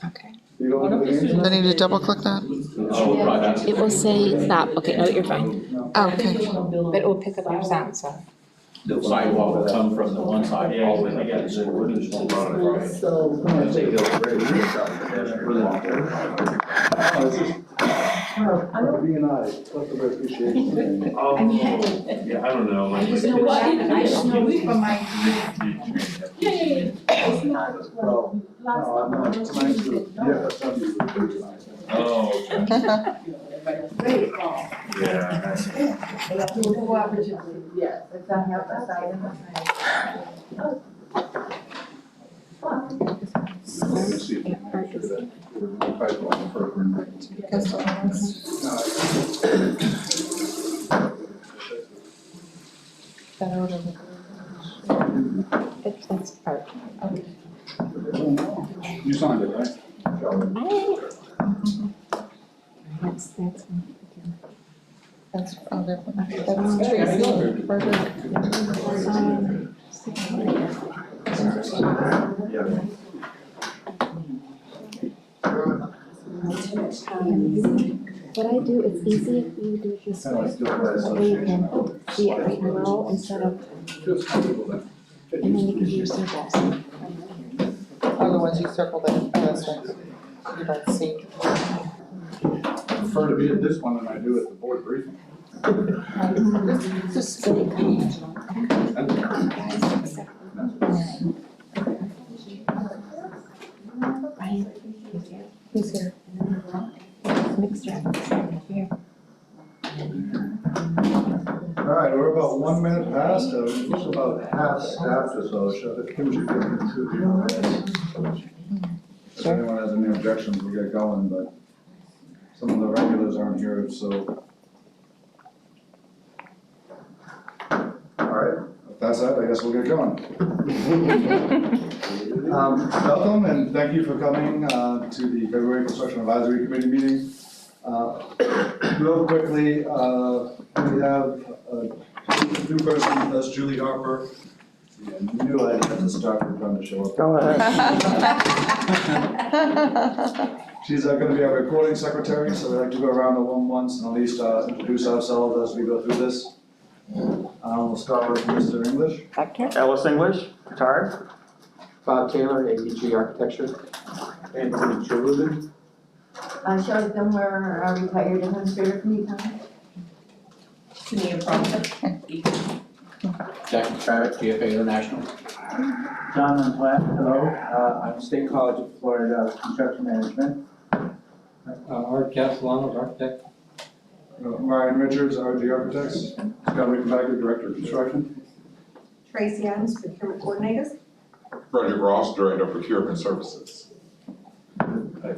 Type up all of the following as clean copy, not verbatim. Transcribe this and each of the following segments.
Okay. You go into the Do game? I need to double click that? Oh, projects. It will say stop. Okay, no, you're fine. Okay. But it will pick up your sound, so. The sidewalk will come from the one side all the way up to the wooden So, they go right here, being nice, customer appreciation. Oh, yeah, I don't know. I just know what, I just know from my. It's not, Well, last no, I'm not trying to, yeah, but some people do. Oh, okay. Great call. Yeah. Yes, if I have that side and that That's part. You signed it, right? That's. Oh, there. What I do, it's easy if you do it this way, so you can see it right below instead of, and then you can do your circles. Otherwise, you circled it. Oh, that's right. You don't see. I prefer to be at this one than I do at the board briefing. Just get it coming. Ryan, he's here. Mixture. Here. All right, we're about 1 minute past, just about half staffed or so, Kim should get into the minutes. If anyone has any objections, we'll get going, but some of the regulars aren't here, so. All right, if that's that, I guess we'll get going. Welcome and thank you for coming to the February Construction Advisory Committee meeting. Real quickly, we have a new person with us, Julie Harper. Yeah, I knew I'd have to start with them to show up. Go ahead. She's going to be our recording secretary, so we like to go around the room once and at least introduce ourselves as we go through this. We'll start with Mr. English. Ellis English, retired. Bob Taylor, APG Architecture. Anthony Chiluden. Shelley Gilmore, retired administrator from Utah. Jackie Travis, GFA International. John Platt, hello. I'm State College of Florida Construction Management. Art Castellano, architect. Ryan Richards, RG Architects. Scott Rickenbacker, Director of Construction. Tracy Adams, procurement coordinator. Frederick Ross, Director of Procurement Services.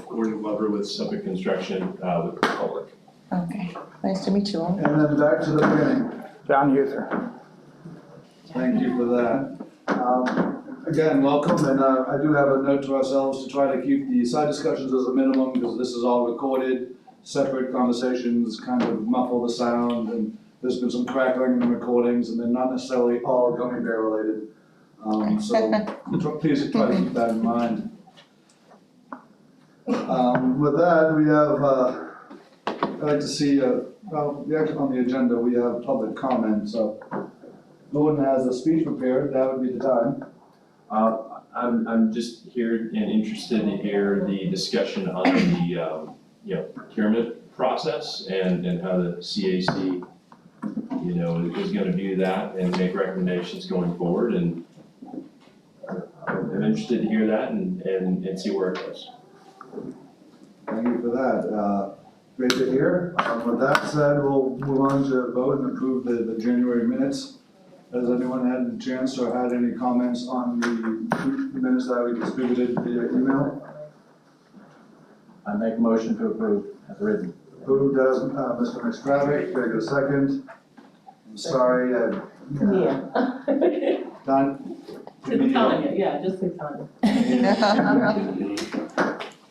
Gordon Glover with Suffolk Construction, with Public. Okay, nice to meet you all. And then back to the beginning. John Uther. Thank you for that. Again, welcome, and I do have a note to ourselves to try to keep the side discussions as a minimum because this is all recorded. Separate conversations kind of muffle the sound, and there's been some crackling in the recordings, and they're not necessarily all gummy bear related. So please try to keep that in mind. With that, we have, I'd like to see, well, actually on the agenda, we have public comment, so no one has a speech prepared, that would be the time. I'm just here and interested to hear the discussion on the, procurement process and how the CAC, is gonna view that and make recommendations going forward, and I'm interested to hear that and see where it goes. Thank you for that. Great to hear. With that said, we'll move on to vote and approve the January minutes. Has anyone had a chance or had any comments on the minutes that we distributed via email? I make a motion to approve as written. Who does, Mr. McStravick, can I get a second? I'm sorry, Yeah. Don? Tanya, yeah, just say Tanya.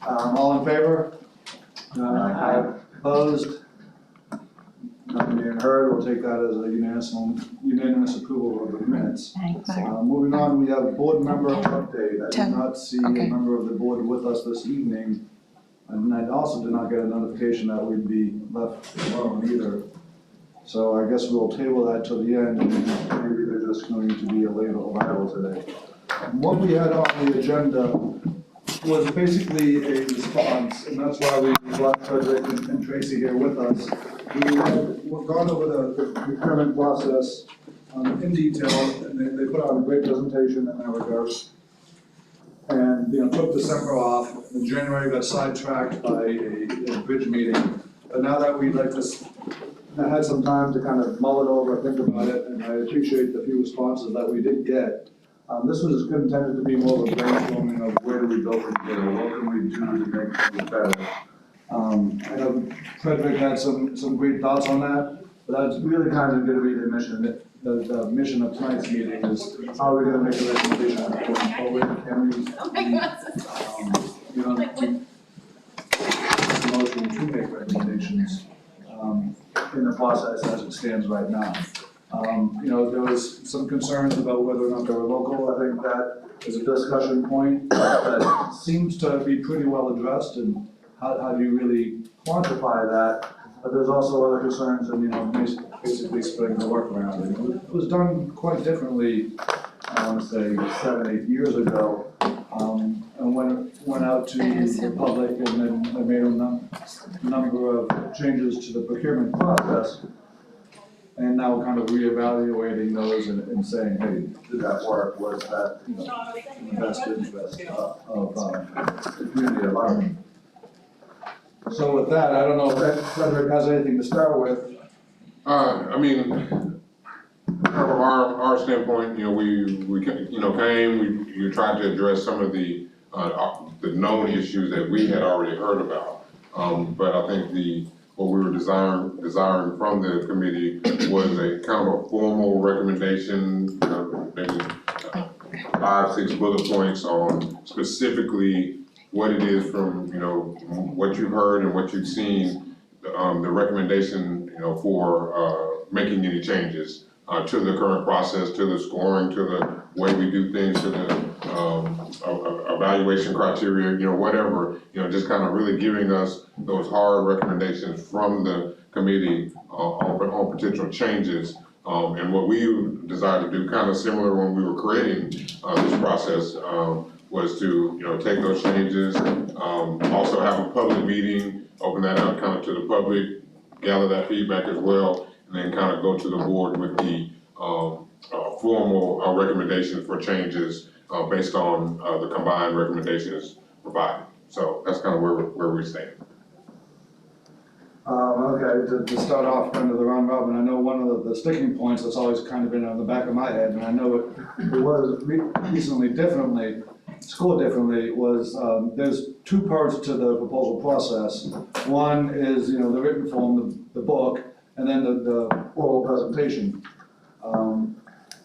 All in favor? Opposed? Nothing being heard. heard, we'll take that as a unanimous approval of the minutes. Thanks. Moving on, we have board member update. I did not see a Okay. member of the board with us this evening. And I also did not get a notification that we'd be left alone either. So I guess we'll table that till the end, and maybe they're just going to be a later arrival today. What we had on the agenda was basically a response, and that's why we brought Frederick and Tracy here with us. We've gone over the procurement process in detail, and they put out a great presentation in that regard. And, took December off, and January got sidetracked by a bridge meeting. But now that we'd like to, I had some time to kind of mull it over, think about it, and I appreciate the few responses that we did get. This was intended to be more of a brainstorming of where do we go from here, what can we do to make things better. I know Frederick had some great thoughts on that, but that's really kind of gonna be the mission. The mission of tonight's meeting is how are we gonna make a recommendation going forward? Can we, motion to make recommendations, in the process as it stands right now. There was some concerns about whether or not they were local. I think that is a discussion point that seems to be pretty well addressed, and how do you really quantify that? But there's also other concerns, and basically splitting the work around it. It was done quite differently, I want to say 7, 8 years ago. And when it went out to the public, and then they made a number of changes to the procurement process. And now kind of reevaluating those and saying, hey, did that work? Was that, in the best interest of the community at large? So with that, I don't know if Frederick has anything to start with. From our standpoint, we came, we tried to address some of the known issues that we had already heard about. But I think what we were desiring from the committee was a kind of a formal recommendation, maybe 5, 6 bullet points on specifically what it is from, what you've heard and what you've seen, the recommendation, for making any changes to the current process, to the scoring, to the way we do things, to the evaluation criteria, whatever, just kind of really giving us those hard recommendations from the committee on potential changes. And what we decided to do, kind of similar when we were creating this process, was to take those changes, also have a public meeting, open that up kind of to the public, gather that feedback as well, and then kind of go to the board with the formal recommendation for changes based on the combined recommendations provided. So that's kind of where we stand. Okay, to start off kind of the round robin, I know one of the sticking points that's always kind of been on the back of my head, and I know it was recently scored differently, was there's 2 parts to the proposal process. One is, the written form, the book, and then the oral presentation.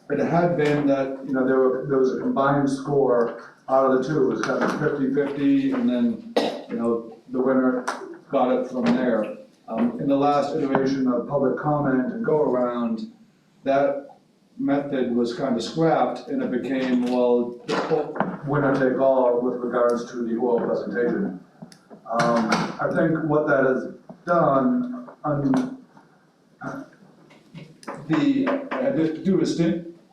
It had been that, there was a combined score out of the 2. It was kind of 50-50, and then, the winner got it from there. In the last iteration of public comment and go around, that method was kind of scrapped, and it became, well, winner take all with regards to the oral presentation. I think what that has done, I do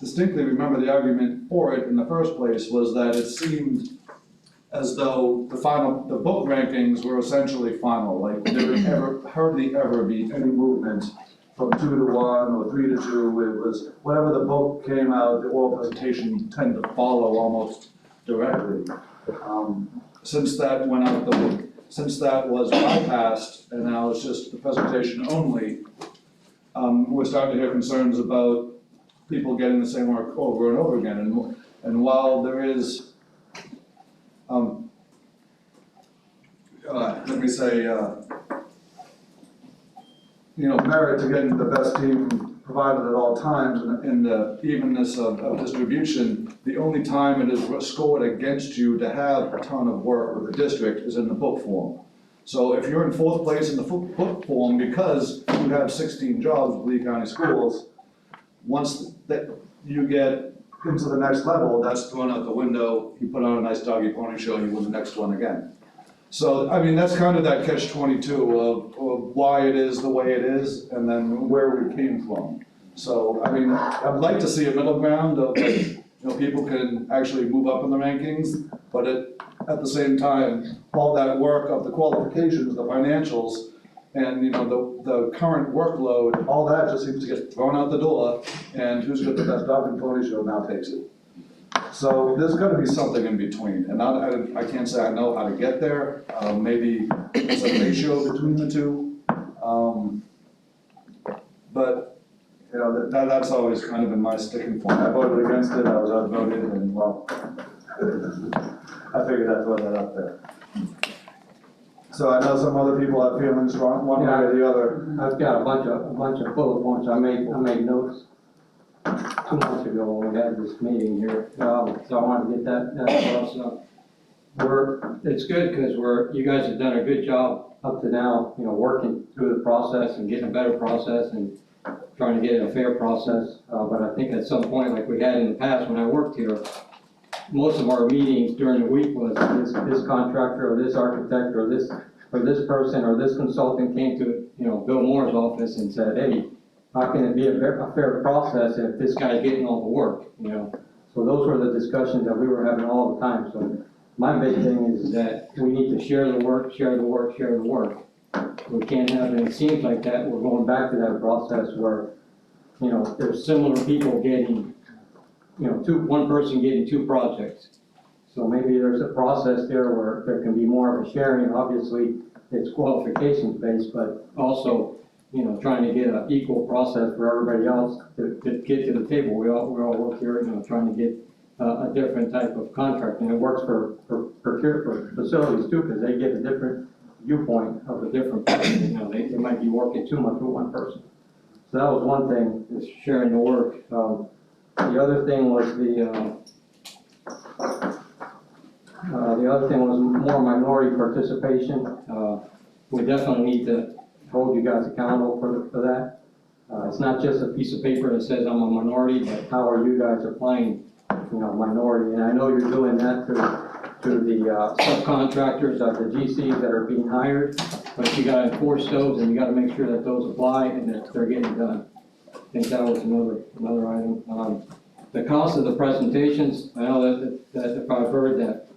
distinctly remember the argument for it in the first place was that it seemed as though the book rankings were essentially final, like there would hardly ever be any movement from 2 to 1 or 3 to 2. It was whatever the book came out, the oral presentation tended to follow almost directly. Since that went out, since that was bypassed, and now it's just the presentation only, we're starting to hear concerns about people getting the same work over and over again. And while there is, let me say, merit to getting the best team provided at all times, and the evenness of distribution, the only time it is scored against you to have a ton of work with the district is in the book form. So if you're in fourth place in the foot form because you have 16 jobs with Lee County Schools, once that you get into the next level, that's thrown out the window. You put on a nice doggy pony show, you win the next one again. So, I mean, that's kind of that catch-22 of why it is the way it is, and then where we came from. So, I mean, I'd like to see a middle ground of, people can actually move up in the rankings, but at the same time, all that work of the qualifications, the financials, and, the current workload, all that just seems to get thrown out the door, and who's got the best dog and pony show now takes it. So there's gotta be something in between, and I can't say I know how to get there, maybe there's a ratio between the two. But, that's always kind of been my sticking point. I voted against it, I was outvoted, and well, I figured I'd throw that up there. So I know some other people have feelings one way or the other. I've got a bunch of bullet points. I made notes 2 months ago when we had this meeting here. So I wanted to get that across. It's good because you guys have done a good job up to now, working through the process and getting a better process and trying to get a fair process. But I think at some point, like we had in the past when I worked here, most of our meetings during the week was this contractor or this architect or this person or this consultant came to, Bill Moore's office and said, hey, how can it be a fair process if this guy's getting all the work, So those were the discussions that we were having all the time. So my big thing is that we need to share the work. We can't have, and it seems like that, we're going back to that process where, there's similar people getting, one person getting 2 projects. So maybe there's a process there where there can be more of a sharing. Obviously, it's qualifications based, but also, trying to get an equal process for everybody else to get to the table. We all work here, trying to get a different type of contract. And it works for facilities too, because they get a different viewpoint of a different person. They might be working too much with one person. So that was one thing, is sharing the work. The other thing was more minority participation. We definitely need to hold you guys accountable for that. It's not just a piece of paper that says I'm a minority, but how are you guys applying, minority? And I know you're doing that to the subcontractors, the GCs that are being hired, but you gotta enforce those and you gotta make sure that those apply and that they're getting done. I think that was another item. The cost of the presentations, I know that if I've heard that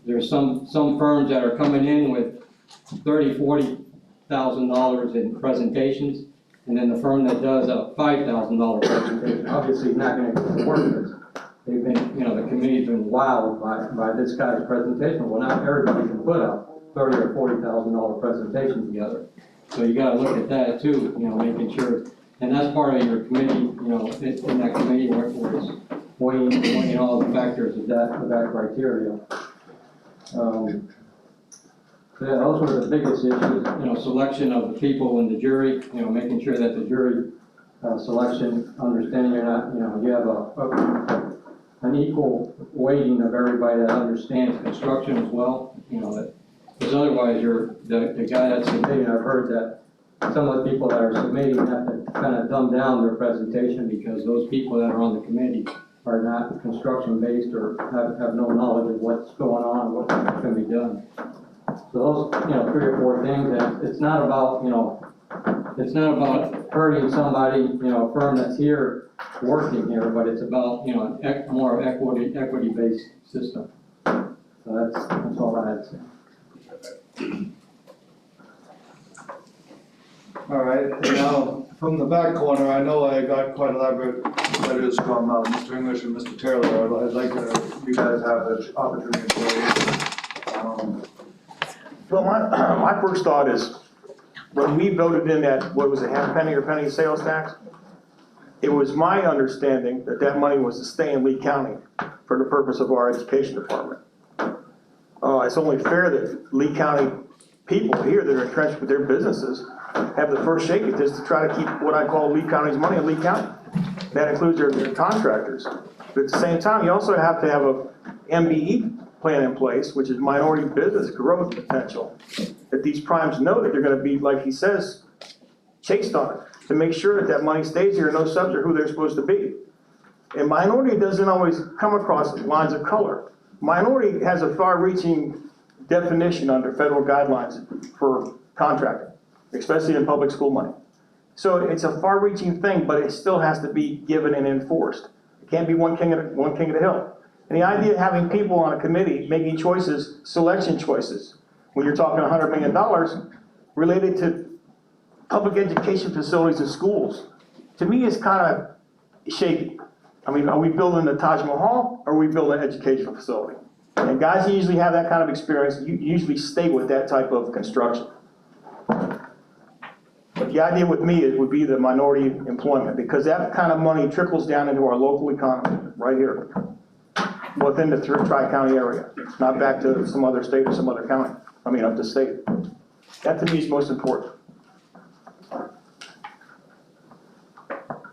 there's some firms that are coming in with $30,000-$40,000 in presentations, and then the firm that does a $5,000 presentation, obviously is not gonna get the work because they've been, the committee's been wowed by this guy's presentation. Well, not everybody can put a $30,000 or $40,000 presentation together. So you gotta look at that too, making sure, and that's part of your committee, in that committee where it's weighing all the factors of that criteria. So yeah, those were the biggest issues, selection of the people in the jury, making sure that the jury selection, understanding you're not, you have an equal weighting of everybody that understands construction as well, because otherwise the guy that's submitting, I've heard that some of the people that are submitting have to kind of dumb down their presentation because those people that are on the committee are not construction based or have no knowledge of what's going on, what can be done. So those, 3 or 4 things, and it's not about, it's not about hurting somebody, a firm that's here working here, but it's about, more of equity-based system. So that's all I had to say. All right, now, from the back corner, I know I got quite elaborate letters from Mr. English and Mr. Taylor. I'd like you guys have the opportunity to weigh in. Well, my first thought is, when we voted in that, what was it, half penny or penny sales tax? It was my understanding that that money was to stay in Lee County for the purpose of our education department. It's only fair that Lee County people here that are entrenched with their businesses have the first shake at this to try to keep what I call Lee County's money in Lee County. That includes their contractors. But at the same time, you also have to have a MBE plan in place, which is minority business growth potential. that these primes know that they're gonna be, like he says, chased on it, to make sure that that money stays here and no subs are who they're supposed to be. And minority doesn't always come across lines of color. Minority has a far-reaching definition under federal guidelines for contracting, especially in public school money. So it's a far-reaching thing, but it still has to be given and enforced. It can't be one king of the hill. And the idea of having people on a committee making choices, selection choices, when you're talking $100 million related to public education facilities and schools, to me is kind of shaky. I mean, are we building the Taj Mahal or are we building an educational facility? And guys who usually have that kind of experience, you usually stay with that type of construction. But the idea with me would be the minority employment, because that kind of money trickles down into our local economy, right here, within the Tri-County area, not back to some other state or some other county, up to state. That to me is most important.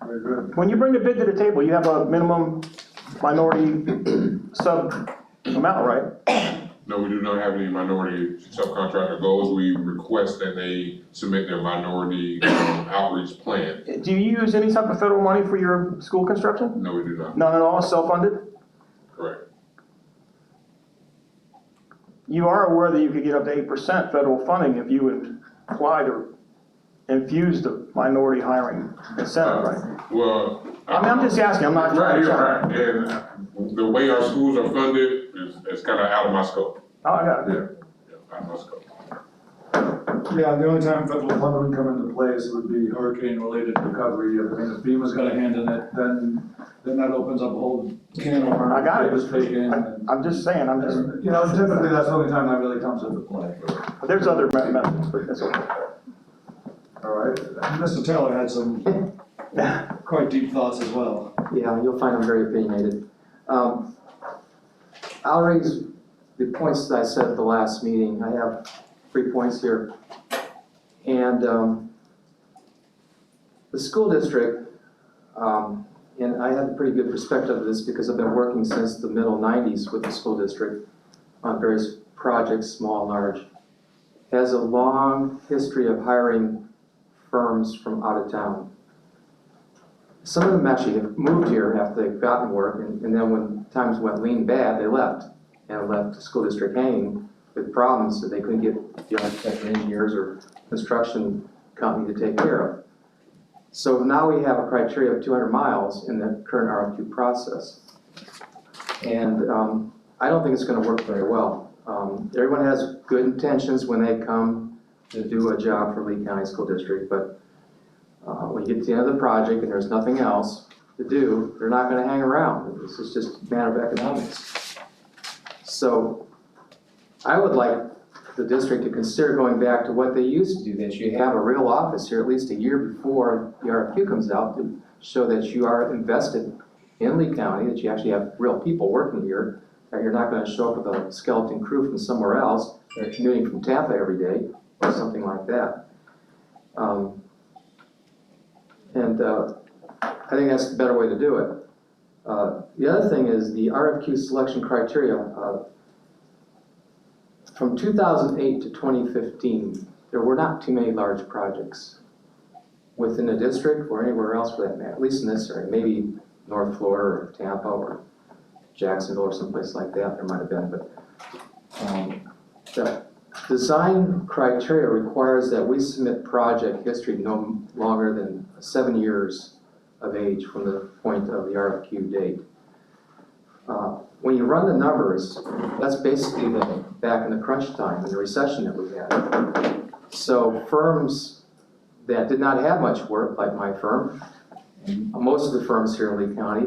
Very good. When you bring the bid to the table, you have a minimum minority sub amount, right? No, we do not have any minority subcontractor goals. We request that they submit their minority outreach plan. Do you use any type of federal money for your school construction? No, we do not. None at all, self-funded? Correct. You are aware that you could get up to 8% federal funding if you applied or infused the minority hiring incentive, right? Well. I'm just asking, I'm not trying to. Right, and the way our schools are funded is kind of out of my scope. Oh, I got it. Yeah, out of my scope. Yeah, the only time federal funding would come into place would be hurricane-related recovery. I mean, if FEMA's got a hand in it, then that opens up a whole can of worms. I got it. Taken. I'm just saying, And, you know, typically that's the only time that really comes into play. there's other methods, but that's okay. All right, Mr. Taylor had some quite deep thoughts as well. Yeah, you'll find I'm very opinionated. I'll raise the points that I said at the last meeting. I have 3 points here. And the school district, and I have a pretty good perspective of this because I've been working since the middle 90s with the school district on various projects, small and large, has a long history of hiring firms from out of town. Some of them actually have moved here after they've gotten work, and then when times went lean bad, they left, and left the school district hanging with problems that they couldn't get the architect and engineers or construction company to take care of. So now we have a criteria of 200 miles in the current RFQ process. And I don't think it's going to work very well. Everyone has good intentions when they come to do a job for Lee County School District, but when you get to the end of the project and there's nothing else to do, they're not going to hang around. This is just a matter of economics. So I would like the district to consider going back to what they used to do, that you have a real office here at least a year before the RFQ comes out to show that you are invested in Lee County, that you actually have real people working here, that you're not going to show up with a skeleton crew from somewhere else, they're commuting from Tampa every day, or something like that. I think that's the better way to do it. The other thing is the RFQ selection criteria. From 2008 to 2015, there were not too many large projects within the district or anywhere else for that matter, at least in this area. Maybe North Florida or Tampa or Jacksonville or someplace like that there might have been. But the design criteria requires that we submit project history no longer than 7 years of age from the point of the RFQ date. When you run the numbers, that's basically back in the crunch time, in the recession that we had. So firms that did not have much work, like my firm, most of the firms here in Lee County,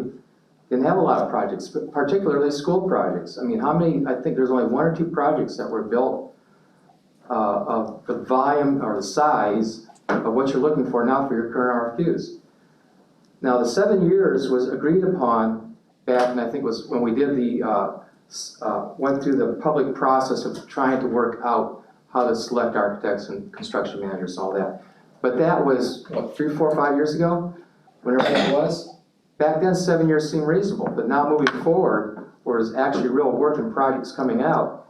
didn't have a lot of projects, but particularly school projects. I mean, how many, I think there's only 1 or 2 projects that were built of the volume or the size of what you're looking for now for your current RFQs. Now, the 7 years was agreed upon back, and I think it was when we did went through the public process of trying to work out how to select architects and construction managers and all that. But that was, what, 3, 4, 5 years ago, whenever that was? Back then, 7 years seemed reasonable, but now moving forward, where there's actually real work and projects coming out,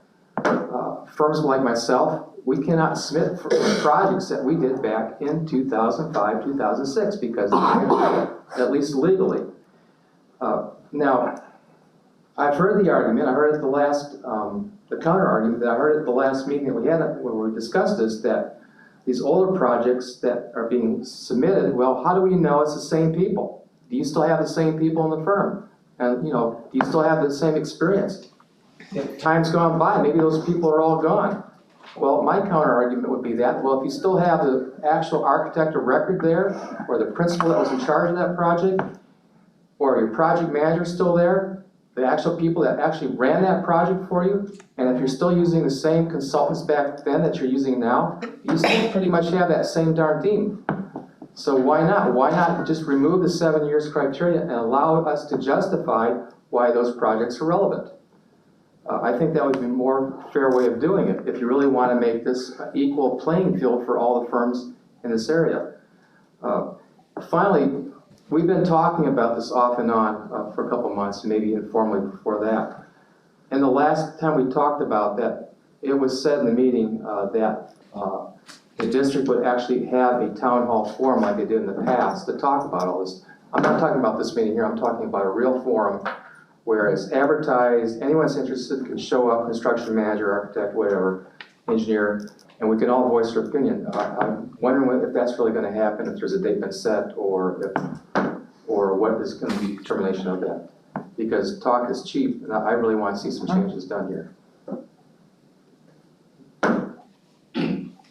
firms like myself, we cannot submit for projects that we did back in 2005, 2006, because at least legally. Now, I've heard the argument, I heard it at the last, the counter argument that I heard at the last meeting that we had, where we discussed this, that these older projects that are being submitted, well, how do we know it's the same people? Do you still have the same people in the firm? And, you know, do you still have the same experience? If time's gone by, maybe those people are all gone. Well, my counter argument would be that, well, if you still have the actual architect of record there, or the principal that was in charge of that project, or your project manager still there, the actual people that actually ran that project for you, and if you're still using the same consultants back then that you're using now, you still pretty much have that same darn team. So why not? Why not just remove the 7 years criteria and allow us to justify why those projects are relevant? I think that would be a more fair way of doing it, if you really want to make this an equal playing field for all the firms in this area. Finally, we've been talking about this off and on for a couple months, maybe informally before that. And the last time we talked about that, it was said in the meeting that the district would actually have a town hall forum like they did in the past to talk about all this. I'm not talking about this meeting here, I'm talking about a real forum where it's advertised, anyone that's interested can show up, construction manager, architect, whatever, engineer, and we can all voice our opinion. I'm wondering if that's really going to happen, if there's a date been set, or what is going to be the determination of that. Because talk is cheap, and I really want to see some changes done here.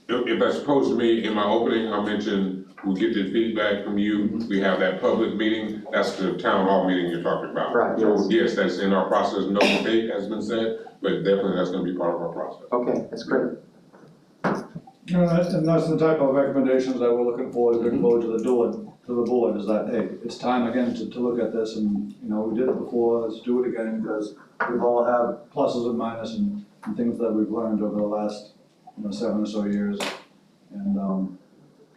If that's supposed to be in my opening, I mentioned we'll get the feedback from you. We have that public meeting. That's the town hall meeting you're talking about. Right, So yes, that's in our process. No date has been set, but definitely that's going to be part of our process. Okay, that's great. And that's the type of recommendations that we're looking for to bring forward to the board, is that, hey, it's time again to look at this, and, you know, we did it before, let's do it again, because we've all had pluses and minuses and things that we've learned over the last, 7 or so years, and,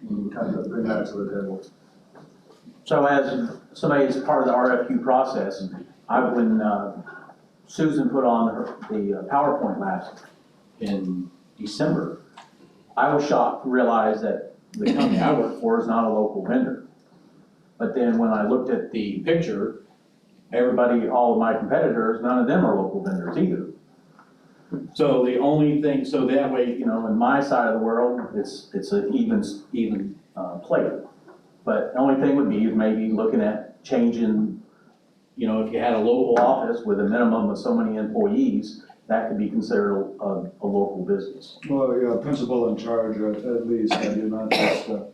we kind of bring that to the table. So as somebody that's part of the RFQ process, when Susan put on the PowerPoint last in December, I was shocked to realize that the company I work for is not a local vendor. But then when I looked at the picture, everybody, all of my competitors, none of them are local vendors either. So the only thing, so that way, in my side of the world, it's an even play. But the only thing would be maybe looking at changing, if you had a local office with a minimum of so many employees, that could be considered a local business. Well, you're a principal in charge, at least, and you're not just, the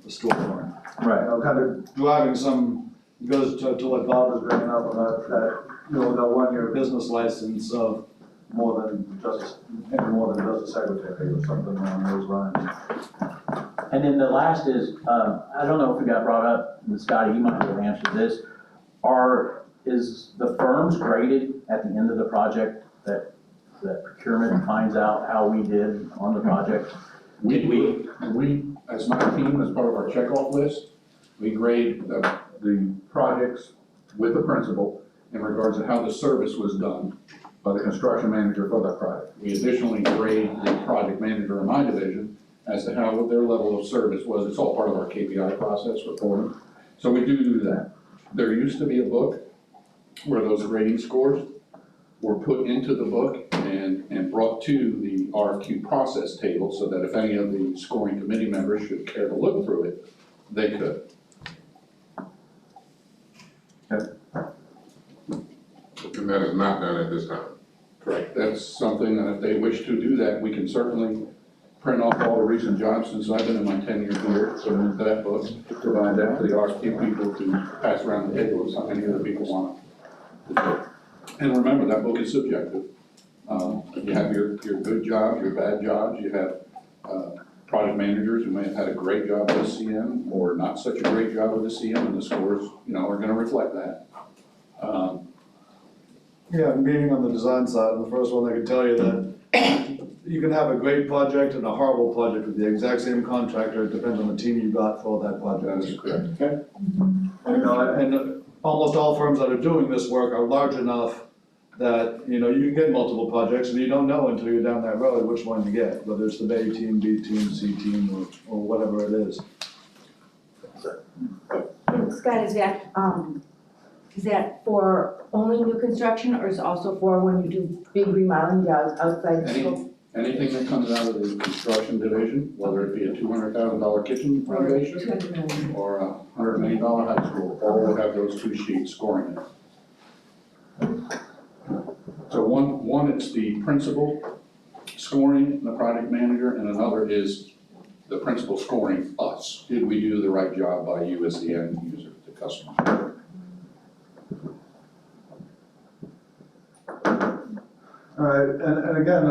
storefront. Right. Kind of driving some, goes to what Bob was bringing up, that, the one-year business license of more than just a secretary or something along those lines. And then the last is, I don't know if it got brought up, and Scotty, you might have answered this. Is the firms graded at the end of the project that procurement finds out how we did on the project? We, as my team, as part of our checkoff list, we grade the projects with the principal in regards to how the service was done by the construction manager for that project. We additionally grade the project manager in my division as to how their level of service was. It's all part of our KPI process reporting. So we do that. There used to be a book where those grading scores were put into the book and brought to the RFQ process table, so that if any of the scoring committee members should care to look through it, they could. And that is not done at this time. Correct. That's something that if they wish to do that, we can certainly print off all the recent jobs since I've been in my tenure here, so move that book, provide that to the RFQ people to pass around the table if how many other people want it. And remember, that book is subjective. You have your good jobs, your bad jobs, you have project managers who may have had a great job with a CM or not such a great job with a CM, and the scores, are gonna reflect that. Yeah, being on the design side, I'm the first one that can tell you that you can have a great project and a horrible project with the exact same contractor. It depends on the team you got for that project. That is correct. Okay. And almost all firms that are doing this work are large enough that, you know, you can get multiple projects and you don't know until you're down that road which one you get, whether it's the Bay team, B team, C team, or whatever it is. And Scott, is that for only new construction or is it also for when you do big remodeling jobs outside the school? Anything that comes out of the construction division, whether it be a $200,000 kitchen renovation or a $100 million high school, all will have those two sheets scoring it. So one it's the principal scoring the project manager, and another is the principal scoring us. Did we do the right job by you as the end user, the customer? All right, and again,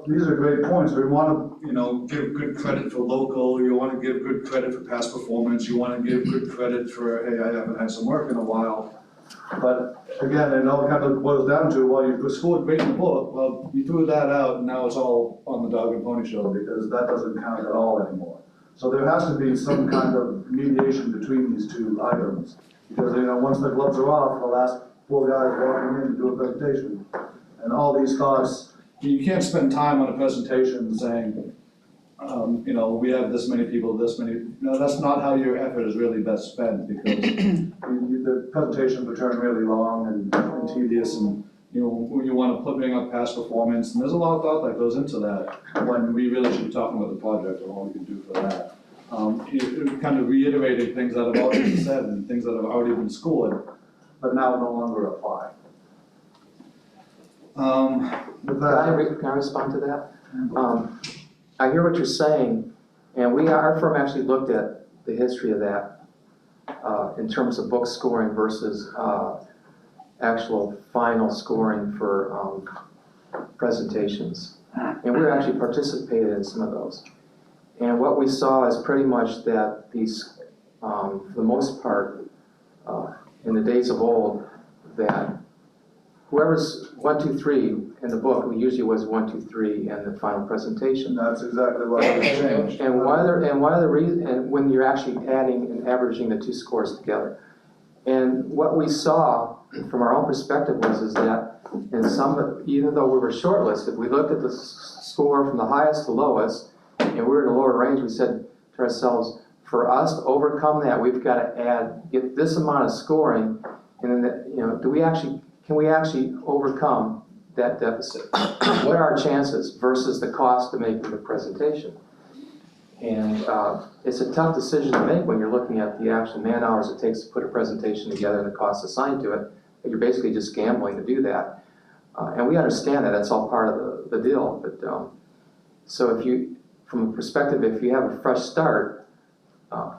these are great points. We want to, you know, give good credit for local, you want to give good credit for past performance, you want to give good credit for, hey, I haven't had some work in a while. But again, it all kind of boils down to, well, you scored great in the book, well, you threw that out and now it's all on the dog and pony show because that doesn't count at all anymore. So there has to be some kind of mediation between these two items. Because, you know, once the gloves are off, the last 4 guys walking in to do a presentation. And all these thoughts, you can't spend time on a presentation saying, you know, we have this many people, this many, no, that's not how your effort is really best spent because the presentation would turn really long and tedious and, you know, you want to bring up past performance and there's a lot of thought that goes into that when we really should be talking about the project and what we can do for that. Kind of reiterating things that have already been said and things that have already been scored, but now no longer apply. With that, Can I respond to that? I hear what you're saying, and our firm actually looked at the history of that in terms of book scoring versus actual final scoring for presentations. And we actually participated in some of those. And what we saw is pretty much that these, for the most part, in the days of old, that whoever's 1, 2, 3 in the book, it usually was 1, 2, 3 in the final presentation. that's exactly what I was saying. And one of the reasons, and when you're actually adding and averaging the two scores together. And what we saw from our own perspective is that in some, even though we were shortlisted, we looked at the score from the highest to lowest, and we were in the lower range. We said to ourselves, for us to overcome that, we've got to get this amount of scoring, and then, you know, can we actually overcome that deficit? What are our chances versus the cost of making the presentation? And it's a tough decision to make when you're looking at the actual man hours it takes to put a presentation together and the costs assigned to it. But you're basically just gambling to do that. And we understand that, that's all part of the deal. But so if you, from a perspective, if you have a fresh start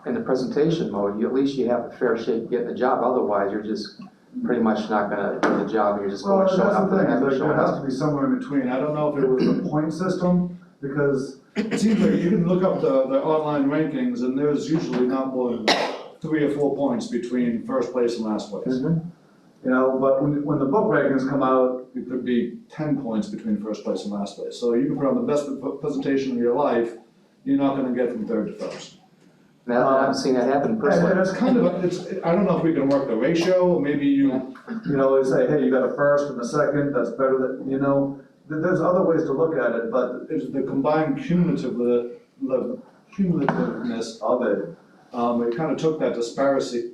in the presentation mode, at least you have a fair shake getting the job. Otherwise, you're just pretty much not going to get the job. You're just going to show up and have to show There has up. to be somewhere in between. I don't know if it was the point system, because it seems like you can look up the online rankings and there's usually not more than 3 or 4 points between first place and last place. Mm-hmm. You know, but when the book rankings come out, it could be 10 points between first place and last place. So you can put on the best presentation of your life, you're not going to get from third to first. I've seen that happen personally. And it's kind of, I don't know if we can work the ratio, maybe you know, say, hey, you got a first and a second, that's better than, you know, there's other ways to look at it, but it's the combined cumulativeness of it, it kind of took that disparity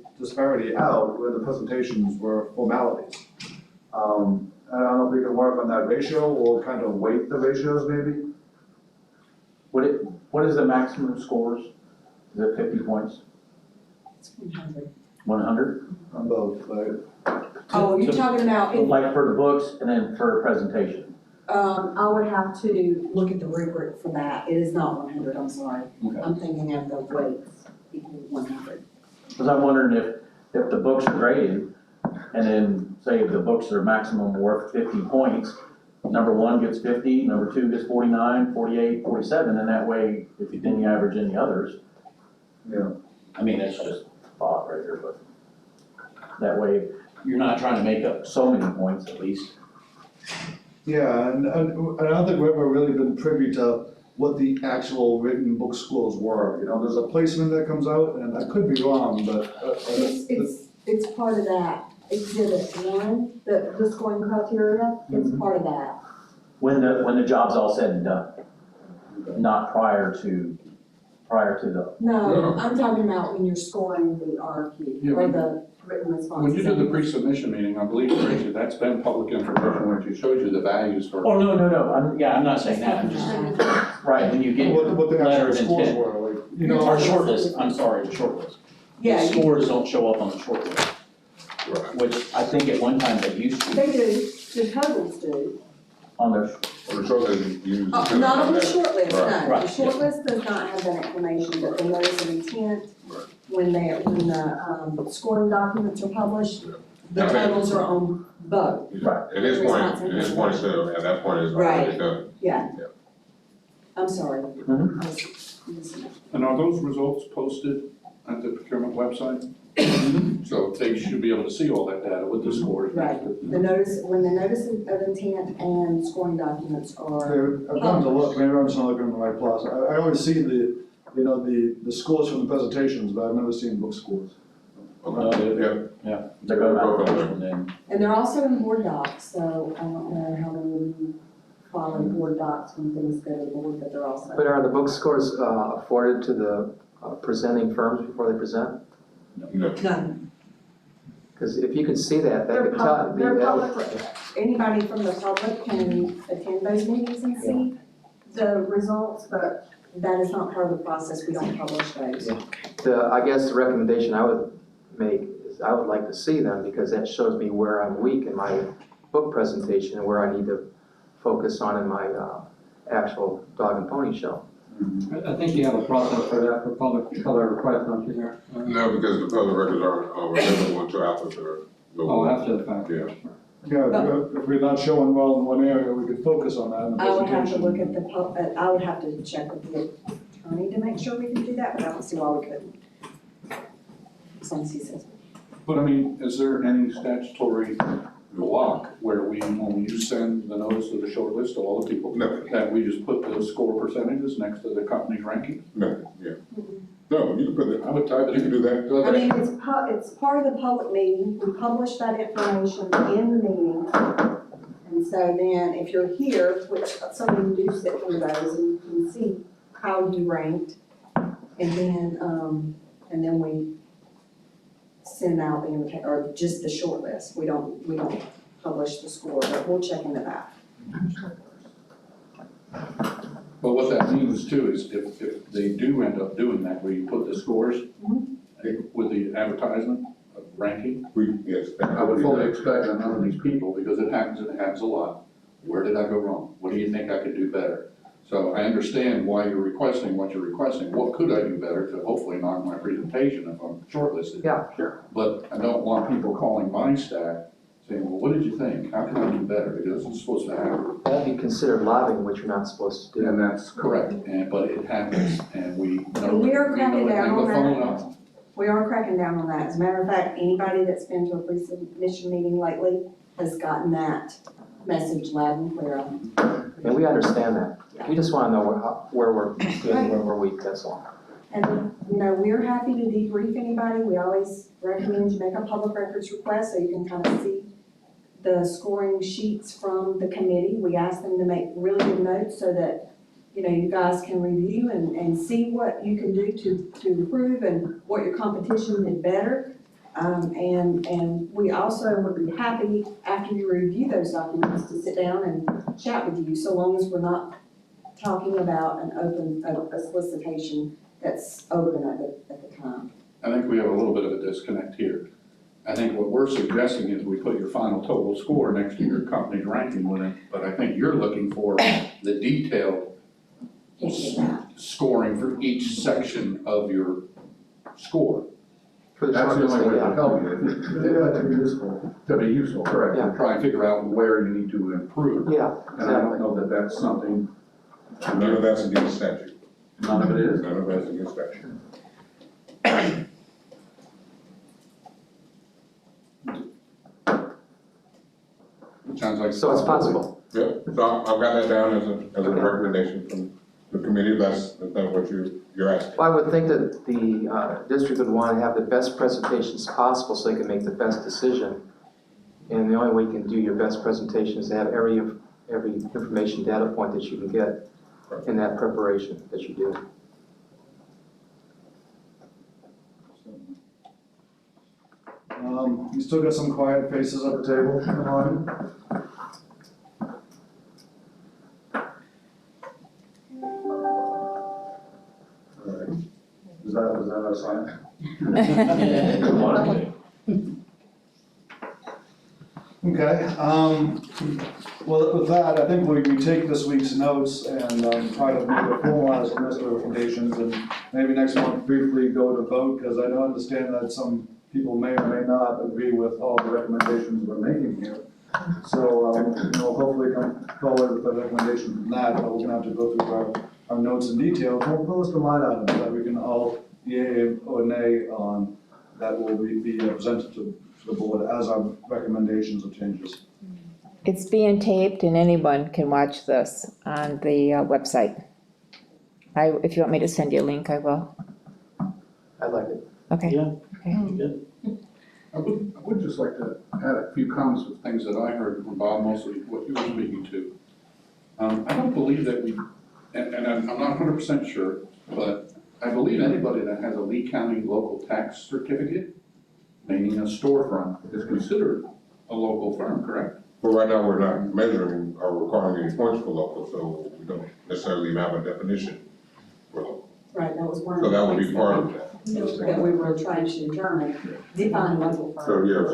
out where the presentations were formalities. I don't know if we can work on that ratio or kind of weight the ratios maybe. What is the maximum scores? Is it 50 points? It's 100. 100? On both, right? Oh, you're talking about, Like for the books and then for a presentation? I would have to look at the rubric for that. It is not 100, I'm sorry. Okay. I'm thinking of the weights equal 100. Because I'm wondering if the books are graded, and then say the books are maximum worth 50 points, number 1 gets 50, number 2 gets 49, 48, 47, and that way, if you then you average in the others. Yeah. I mean, it's just thought right here, but that way, you're not trying to make up so many points at least. Yeah, and I don't think we've ever really been privy to what the actual written book scores were. You know, there's a placement that comes out, and I could be wrong, but It's part of that exhibit one, the scoring criteria, it's part of that. When the job's all said and done, not prior to the, No, I'm talking about when you're scoring the RFQ Yeah, or the written responses. When you did the pre-submission meeting, I believe, Tracy, that's been public information, where it shows you the values for. oh, no, I'm not saying that, I'm just, right, when you get What the letter actual of scores intent. were, like, You know, Our short list, I'm sorry, the short list. Yeah, The you- scores don't show up on the short list, Right. which I think at one time they used to, They do, the totals do. on their, For sure that you. Not on the short list, no. Right. The Right. short list does not have that information, but the notice of intent, Right. when the scoring documents are published, the Okay. totals are on both. Right. At this point, so at that point, it's already Right. done. Yeah. Yeah. I'm sorry. Mhm. I was missing it. And are those results posted at the procurement website? So they should be able to see all that data with the scores. Right. When the notice of intent and scoring documents are, I've gone to look, maybe I'm just not looking in the right place. I always see the scores from the presentations, but I've never seen book scores. Okay, yeah. yeah, they go out first and then. and they're also in board docs, so I don't know how many of you follow board docs when things go to the board, but they're also. But are the book scores afforded to the presenting firms before they present? No. None. Because if you could see that, that They're could tell. they're that would- public, anybody from the public can attend those meetings and see the results, but that is not part of the process, we don't publish those. Yeah. I guess the recommendation I would make is I would like to see them because that shows me where I'm weak in my book presentation and where I need to focus on in my actual dog and pony show. I think you have a process for that, for public request, don't you, there? No, because the public records are available until after the. Oh, after the fact. Yeah. Yeah, if we're not showing well in one area, we could focus on that in the I would have to presentation. look at the I would have to check with the attorney to make sure we can do that, but I don't see why we couldn't. As long as he says. But I mean, is there any statutory block where when you send the notice to the short list to all the people, No, that we just put those score percentages next to the company's ranking? no, yeah. No, you can put it, I would type it you can in. do that. I mean, it's part of the public meeting, we publish that information in the meeting. And so then, if you're here, which some of you do sit through those, and you can see how you ranked. And then we send out the invitation, or just the short list, we don't publish the score, but we'll check into that. But what that means too is if they do end up doing that, where you put the scores with the advertisement of ranking, Yes. I would fully expect that none of these people, because it happens and it happens a lot, where did I go wrong? What do you think I could do better? So I understand why you're requesting what you're requesting. What could I do better to hopefully knock my presentation if I'm shortlisted? Yeah, sure. But I don't want people calling my staff saying, well, what did you think? How can I do better? Because it's supposed to happen. That'd be considered lobbying, which you're not supposed to do. And that's correct, but it happens, and we know. And we are cracking know to down hang on the phone that. up. We are cracking down on that. As a matter of fact, anybody that's been to a pre-submission meeting lately has gotten that message loud and clear. And we understand that. We just want to know where we're good and where we're weak, that's all. And, we're happy to debrief anybody. We always recommend you make a public records request so you can kind of see the scoring sheets from the committee. We ask them to make really good notes so that, you guys can review and see what you can do to improve and what your competition did better. And we also would be happy, after you review those documents, to sit down and chat with you, so long as we're not talking about a solicitation that's open at the time. I think we have a little bit of a disconnect here. I think what we're suggesting is we put your final total score next to your company's ranking with it, but I think you're looking for the detailed Can't get that. scoring for each section of your score. For the That's the only way to shortlisting, help you. Yeah, to be useful. To be useful, correct, Yeah. to try and figure out where you need to improve. yeah, And I don't exactly. know that that's something, None of that's against statute. none of it is. None of that's against statute. It sounds like. So it's possible. Yeah, so I've got that down as a recommendation from the committee, that's what you're asking. Well, I would think that the district would want to have the best presentations possible so they can make the best decision And the only way you can do your best presentation is to have every information data point that you can get in that preparation that you do. You still got some quiet faces at the table, come on. All right. Is that a sign? Okay, well, with that, I think we take this week's notes and try to make a formalized list of recommendations, and maybe next month briefly go to vote, because I don't understand that some people may or may not agree with all the recommendations we're making here. So, hopefully come forward with a recommendation from that, but we're gonna have to go through our notes in detail. We'll post a line item that we can all yea or nay on, that will be presented to the board as our recommendations of changes. It's being taped and anyone can watch this on the website. If you want me to send you a link, I will. I like it. Okay. Yeah. Okay. Good. I would just like to add a few comments of things that I heard from Bob, mostly what you were speaking to. I don't believe that we, and I'm not 100% sure, but I believe anybody that has a Lee County local tax certificate, meaning a storefront, is considered a local firm, correct? But right now, we're not measuring or requiring any points for local, so we don't necessarily have a definition for local. Right, that was one of So the that would be things part of that. that we were trying to determine, define local firm. So, yeah,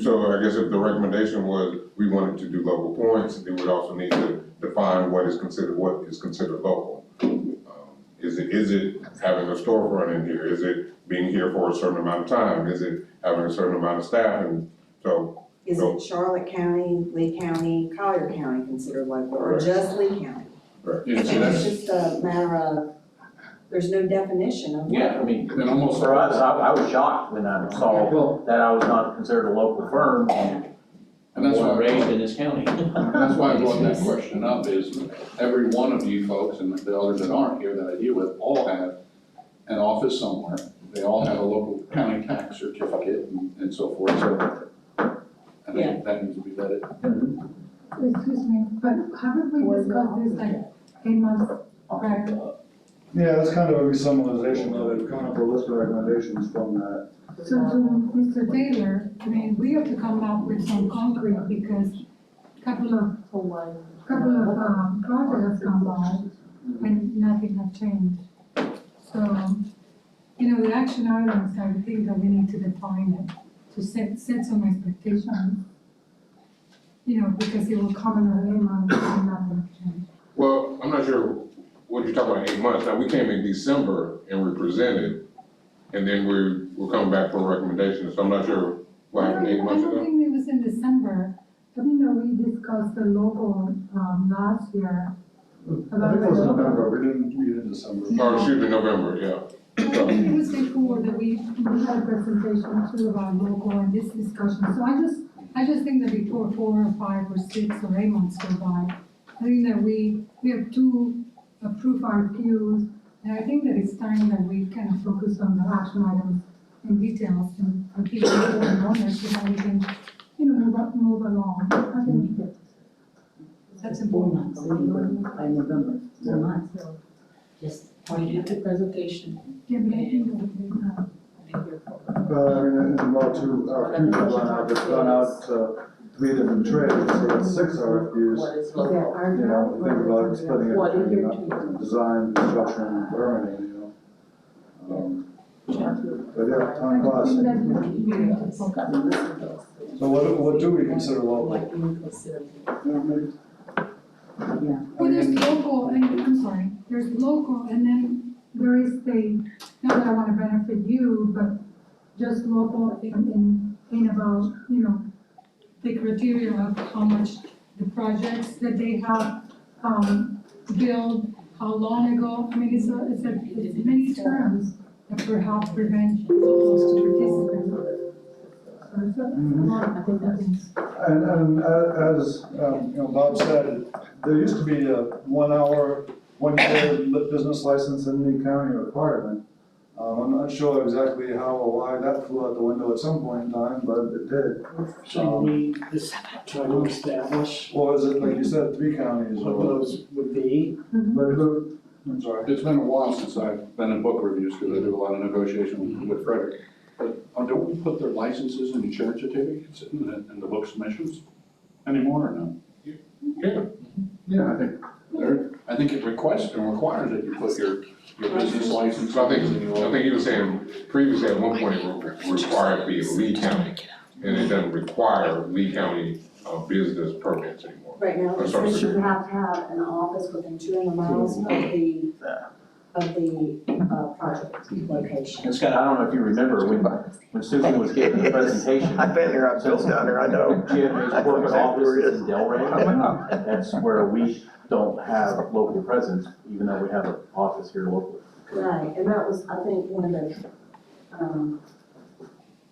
so I guess if the recommendation was we wanted to do local points, then we'd also need to define what is considered local. Is it having a storefront in here? Is it being here for a certain amount of time? Is it having a certain amount of staff? And so. Is it Charlotte County, Lee County, Collier County considered local, or Correct. just Lee County? Yeah, It's so that's, just a matter of, there's no definition of Yeah, I local. mean, and almost. for us, I was shocked when I saw that I was not considered a local firm, and And that's born and why, raised in this county. and that's why I brought that question up, is every one of you folks, and the others that aren't here that I deal with, all have an office somewhere. They all have a local county tax certificate and so forth, so I think that needs to be vetted. Excuse me, but haven't we discussed this like 8 months prior? Yeah, that's kind of a resummarization of it, kind of a list of recommendations from that. So to Mr. Taylor, I mean, we have to come up with some concrete because couple of projects come out and nothing has changed. So, the action items, I think that we need to define it, to set some expectations. Because it will come in a month and nothing change. Well, I'm not sure what you're talking about 8 months. Now, we came in December and we presented, and then we're coming back for a recommendation, so I'm not sure what happened 8 months I don't ago. think it was in December. I think that we discussed the local, last year. I think it was November, we didn't meet in December. Oh, excuse me, November, yeah. It was before that we had a presentation too about local and this discussion. So I just think that before 4 or 5 or 6 or 8 months go by, I think that we have to approve RFQs. And I think that it's time that we kind of focus on the action items and details and keep it in order so that we can, move along. I think that's important. By November, 4 months. Just pointed to presentation. Yeah, but I think that we have. Well, two RFQs have gone out, it's gone out to 3 different trades, so that's 6 RFQs. Is that our You know, think about splitting it What is between your design, construction, permitting, But yeah, time I flies. think that we need to focus. So what do we consider local? What do you consider? Yeah, maybe. Yeah. Well, there's local, and I'm sorry, there's local, and then there is not that I wanna benefit you, but just local in about, the criteria of how much the projects that they have, built, how long ago, I mean, it's many terms that perhaps prevent those participants. So it's a lot of things. And as, Bob said, there used to be a 1 year business license in the county requirement. I'm not sure exactly how or why that flew out the window at some point in time, but it did. Should we just try to establish What was it, like you said, 3 counties what or? those would be? But who, I'm sorry. It's been a while since I've been in book reviews, because I do a lot of negotiation with Frederick. But don't we put their licenses and insurance certificates in the book submissions anymore, or no? Yeah, I think it requires that you put your business license. So I think he was saying previously at one point it required to be Lee County, and it doesn't require Lee County, business permits anymore. Right now, it Sorry, says you sir. have to have an office within 200 miles of the project location. Scott, I don't know if you remember, when Susan was giving the presentation. I've been here, I've built down there, I know. GFA's corporate office is in Delray. That's where we don't have local presence, even though we have an office here locally. Right, and that was, I think, one of the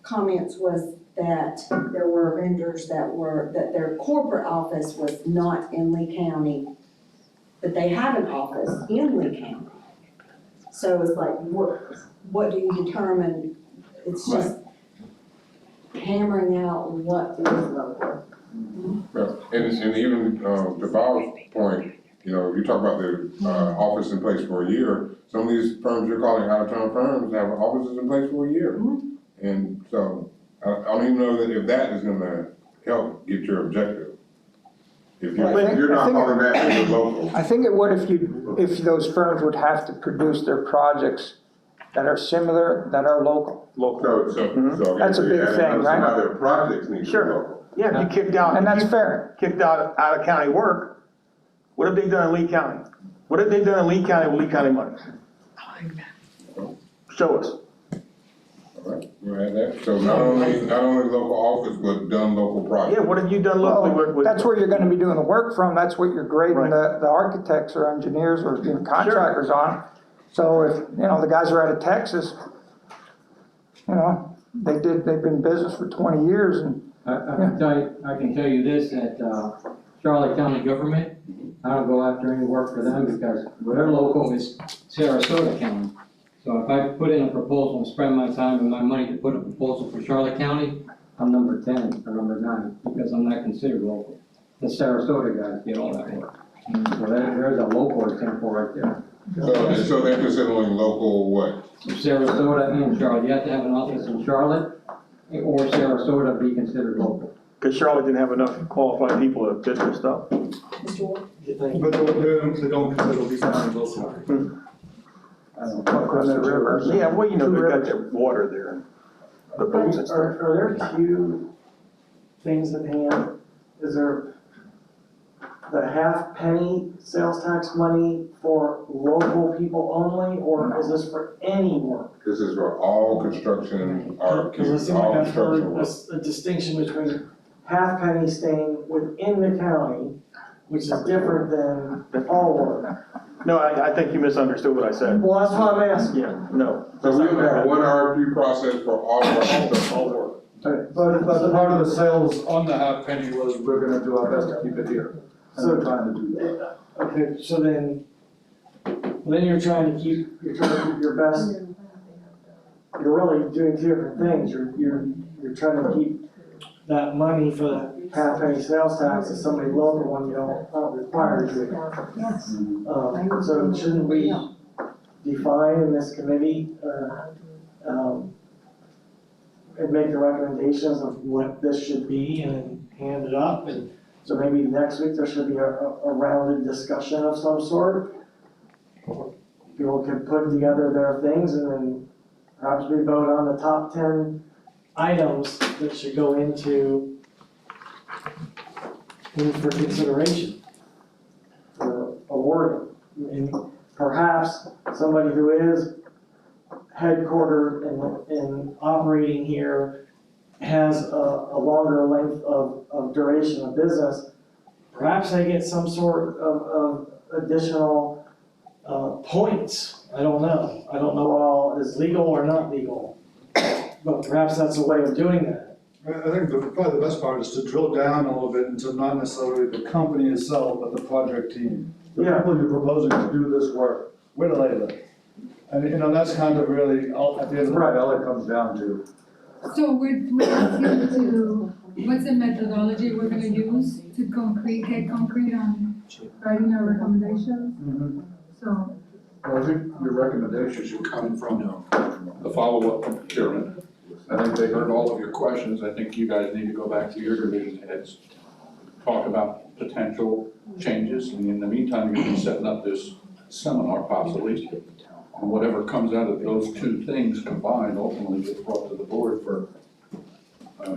comments was that there were vendors that their corporate office was not in Lee County, but they have an office in Lee County. So it's like, what do you determine? It's just hammering out what is local. Well, and even, to Bob's point, you talk about the, office in place for a year. Some of these firms you're calling out-of-town firms have offices in place for a year. And so, I don't even know if that is gonna help get your objective. If you're not calling that as a local. I think it would if those firms would have to produce their projects that are similar, that are local. So. That's a big thing, right? Some of their projects need to be Sure. local. Yeah, if you kicked out. And that's fair. Kicked out of county work, what have they done in Lee County? What have they done in Lee County with Lee County money? Show us. All right, we'll add that. So not only local office, but done local projects. Yeah, what have you done locally with? That's where you're gonna be doing the work from, that's what you're grading Right. the architects or engineers or contractors on. So if, the guys are out of Texas, they've been in business for 20 years and, I can tell you this, that, Charlotte County government, I don't go after any work for them because their local is Sarasota County. So if I put in a proposal and spend my time and my money to put a proposal for Charlotte County, I'm number 10 or number 9 because I'm not considered local. The Sarasota guys get all that work. So there's a local example right there. So they're considering local what? Sarasota and Charlotte, you have to have an office in Charlotte or Sarasota to be considered local. Because Charlotte didn't have enough qualified people to bid their stuff. Mr. Ward? But they don't consider Lee County local. across the river. Yeah, well, they got their water there and the boats and stuff. Are there two things at hand? Is there the half penny sales tax money for local people only, or is this for any work? This is for all construction, Because it seems like all I've construction heard work. a distinction between half penny staying within the county, which is different than all work. No, I think you misunderstood what I said. Well, that's what I'm asking. Yeah, no. So we have one RFP process for all of our construction. All work. But part of the sales on the half penny was we're gonna do our best to keep it here. And we're trying to do that. Okay, so then you're trying to keep your best, you're really doing two different things. You're trying to keep that money for the half penny sales tax as somebody local when you don't require to. Yes. So shouldn't we define in this committee, and make the recommendations of what this should be and then hand it up? And so maybe next week there should be a rounded discussion of some sort. People can put together their things and then perhaps we vote on the top 10 items that should go in for consideration for awarding. And perhaps somebody who is headquartered and operating here has a longer length of duration of business. Perhaps they get some sort of additional points. I don't know. I don't know what all is legal or not legal. But perhaps that's a way of doing that. I think probably the best part is to drill down a little bit into not necessarily the company itself, but the project team. The Yeah. people you're proposing to do this work, where do they live? And, that's kind of really, at the end of the day, all it comes down to. So we're asking to, what's the methodology we're gonna use to get concrete on writing our recommendations? So, Well, I think your recommendations should come from the follow-up from procurement. I think they heard all of your questions. I think you guys need to go back to your division heads, talk about potential changes. And in the meantime, you'll be setting up this seminar possibly. And whatever comes out of those two things combined ultimately gets brought to the board for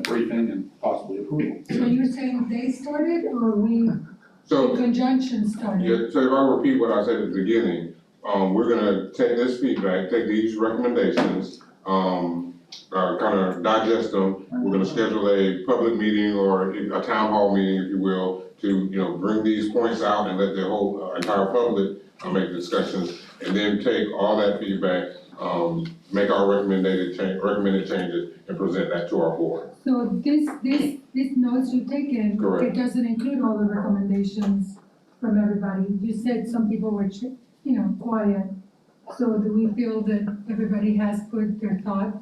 briefing and possibly approval. so you're saying they started or we, in So, conjunction started? yeah, so if I repeat what I said at the beginning, we're gonna take this feedback, take these recommendations, kind of digest them. We're gonna schedule a public meeting or a town hall meeting, if you will, to, bring these points out and let the whole entire public make discussions, and then take all that feedback, make our recommended changes, and present that to our board. So this notes you've taken, Correct. it doesn't include all the recommendations from everybody. You said some people were, quiet. So do we feel that everybody has put their thought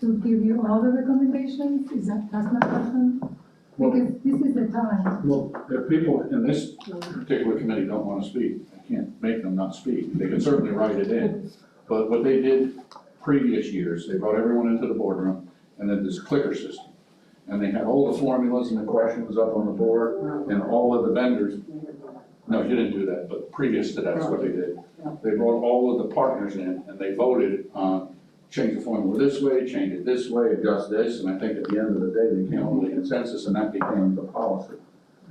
to give you all the recommendations? That's my question? Because this is the time. Well, if people in this particular committee don't want to speak, I can't make them not speak. They can certainly write it in. But what they did previous years, they brought everyone into the boardroom and then this clicker system. And they had all the formulas and the questions up on the board and all of the vendors. No, you didn't do that, but previous to that's what they did. They brought all of the partners in and they voted on change the formula this way, change it this way, adjust this, and I think at the end of the day, they came up with a consensus and that became the policy.